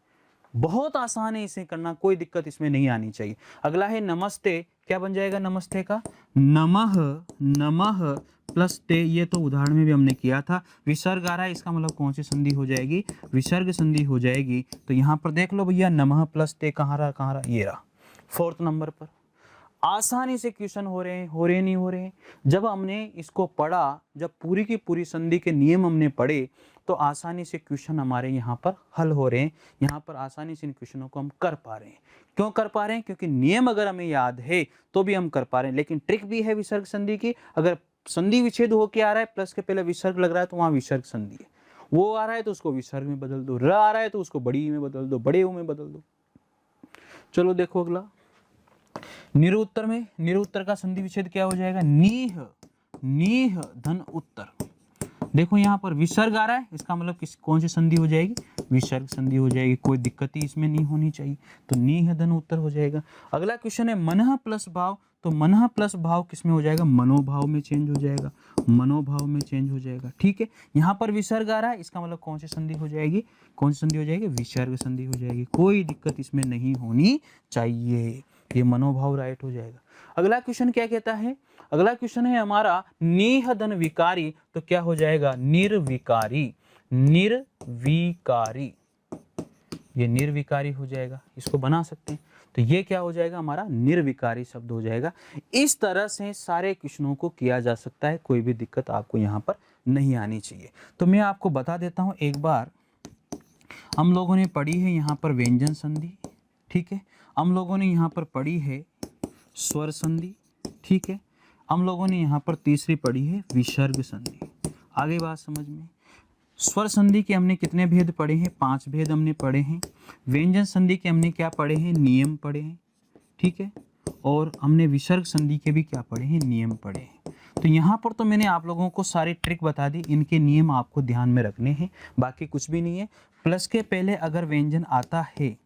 बहुत आसान है इसे करना, कोई दिक्कत इसमें नहीं आनी चाहिए। अगला है नमस्ते, क्या बन जाएगा नमस्ते का नमः प्लस ते, ये तो उदाहरण में भी हमने किया था, विसर्ग आ रहा है, इसका मतलब कौन सी संधि हो जाएगी विसर्ग संधि हो जाएगी, तो यहाँ पर देख लो भैया नमः प्लस ते कहाँ रहा ये रहा 4th नंबर पर। आसानी से क्वेश्चन हो रहे नहीं हो रहे, जब हमने इसको पढ़ा, जब पूरी की पूरी संधि के नियम हमने पढ़े तो आसानी से क्वेश्चन हमारे यहाँ पर हल हो रहे हैं, यहाँ पर आसानी से इन क्वेश्चनों को हम कर पा रहे हैं। क्यों कर पा रहे हैं, क्योंकि नियम अगर हमें याद है तो भी हम कर पा रहे हैं, लेकिन ट्रिक भी है विसर्ग संधि की, अगर संधि विच्छेद होके आ रहा है प्लस के पहले विसर्ग लग रहा है तो वहाँ विसर्ग संधि है, वो आ रहा है तो उसको विसर्ग में बदल दो, र आ रहा है तो उसको बड़ी में बदल दो, बड़े में बदल दो। चलो देखो अगला निरुत्तर में, निरुत्तर का संधि विच्छेद क्या हो जाएगा नीह नीह धन उत्तर। देखो यहाँ पर विसर्ग आ रहा है, इसका मतलब कौन सी संधि हो जाएगी, विसर्ग संधि हो जाएगी, कोई दिक्कत ही इसमें नहीं होनी चाहिए, तो नीह धन उत्तर हो जाएगा। अगला क्वेश्चन है मनः प्लस भाव, तो मनः प्लस भाव किसमें हो जाएगा, मनोभाव में चेंज हो जाएगा, मनोभाव में चेंज हो जाएगा। ठीक है, यहाँ पर विसर्ग आ रहा है, इसका मतलब कौन सी संधि हो जाएगी, कौन सी संधि हो जाएगी, विसर्ग संधि हो जाएगी, कोई दिक्कत इसमें नहीं होनी चाहिए, ये मनोभाव राइट हो जाएगा। अगला क्वेश्चन क्या कहता है, अगला क्वेश्चन है हमारा नीह धन विकारी, तो क्या हो जाएगा, निर्विकारी, निर्विकारी, ये निर्विकारी हो जाएगा, इसको बना सकते हैं, तो ये क्या हो जाएगा, हमारा निर्विकारी शब्द हो जाएगा। इस तरह से सारे क्वेश्चनों को किया जा सकता है, कोई भी दिक्कत आपको यहाँ पर नहीं आनी चाहिए। तो मैं आपको बता देता हूँ, एक बार हम लोगों ने पढ़ी है यहाँ पर व्यंजन संधि, ठीक है, हम लोगों ने यहाँ पर पढ़ी है स्वर संधि, ठीक है, हम लोगों ने यहाँ पर तीसरी पढ़ी है विसर्ग संधि। आगे बात समझ में, स्वर संधि के हमने कितने भेद पढ़े हैं, 5 भेद हमने पढ़े हैं। व्यंजन संधि के हमने क्या पढ़े हैं, नियम पढ़े हैं, ठीक है, और हमने विसर्ग संधि के भी क्या पढ़े हैं, नियम पढ़े हैं। तो यहाँ पर तो मैंने आप लोगों को सारी ट्रिक बता दी, इनके नियम आपको ध्यान में रखने हैं, बाकी कुछ भी नहीं है। प्लस के पहले अगर व्यंजन आता है,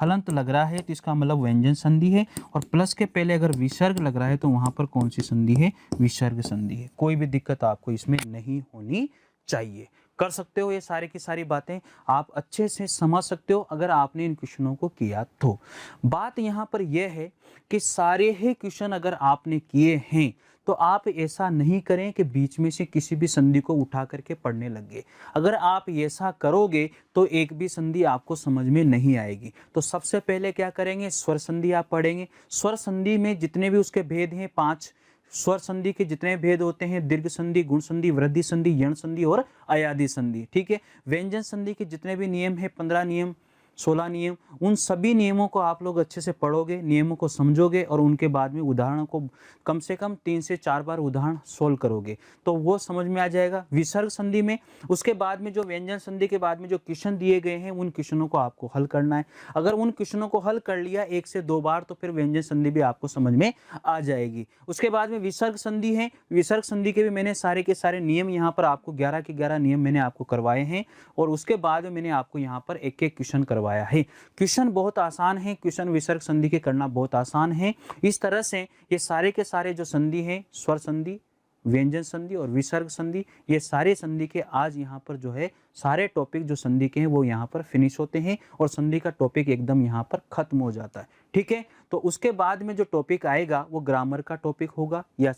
हलंत लग रहा है, तो इसका मतलब व्यंजन संधि है, और प्लस के पहले अगर विसर्ग लग रहा है तो वहाँ पर कौन सी संधि है, विसर्ग संधि है। कोई भी दिक्कत आपको इसमें नहीं होनी चाहिए, कर सकते हो, ये सारी की सारी बातें आप अच्छे से समझ सकते हो अगर आपने इन क्वेश्चनों को किया तो। बात यहाँ पर यह है कि सारे ही क्वेश्चन अगर आपने किए हैं तो आप ऐसा नहीं करें कि बीच में से किसी भी संधि को उठा करके पढ़ने लग गए। अगर आप ऐसा करोगे तो एक भी संधि आपको समझ में नहीं आएगी। तो सबसे पहले क्या करेंगे, स्वर संधि आप पढ़ेंगे। स्वर संधि में जितने भी उसके भेद हैं 5, स्वर संधि के जितने भेद होते हैं, दीर्घ संधि, गुण संधि, वृद्धि संधि, यण संधि और अयादि संधि, ठीक है। व्यंजन संधि के जितने भी नियम हैं, 15 नियम, 16 नियम, उन सभी नियमों को आप लोग अच्छे से पढ़ोगे, नियमों को समझोगे और उनके बाद में उदाहरणों को कम से कम 3 से 4 बार उदाहरण सोल्व करोगे तो वो समझ में आ जाएगा। विसर्ग संधि में उसके बाद में जो व्यंजन संधि के बाद में जो क्वेश्चन दिए गए हैं उन क्वेश्चनों को आपको हल करना है। अगर उन क्वेश्चनों को हल कर लिया 1 से 2 बार तो फिर व्यंजन संधि भी आपको समझ में आ जाएगी। उसके बाद में विसर्ग संधि है, विसर्ग संधि के भी मैंने सारे के सारे नियम यहाँ पर आपको 11 के 11 नियम मैंने आपको करवाए हैं और उसके बाद में मैंने आपको यहाँ पर एक एक क्वेश्चन करवाया है। क्वेश्चन बहुत आसान है, क्वेश्चन विसर्ग संधि के करना बहुत आसान है। इस तरह से ये सारे के सारे जो संधि हैं, स्वर संधि, व्यंजन संधि और विसर्ग संधि, ये सारे संधि के आज यहाँ पर जो है सारे टॉपिक जो संधि के हैं वो यहाँ पर फिनिश होते हैं और संधि का टॉपिक एकदम यहाँ पर खत्म हो जाता है, ठीक है। तो उसके बाद में जो टॉपिक आएगा वो ग्रामर का टॉपिक होगा या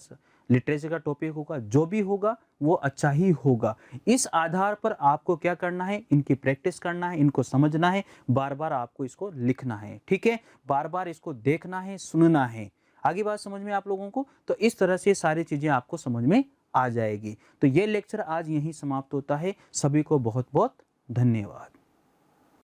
लिटरेचर का टॉपिक होगा, जो भी होगा वो अच्छा ही होगा। इस आधार पर आपको क्या करना है, इनकी प्रैक्टिस करना है, इनको समझना है, बार बार आपको इसको लिखना है, ठीक है, बार बार इसको देखना है, सुनना है। आगे बात समझ में आप लोगों को, तो इस तरह से सारी चीजें आपको समझ में आ जाएगी। तो ये लेक्चर आज यहीं समाप्त होता है। सभी को बहुत बहुत धन्यवाद।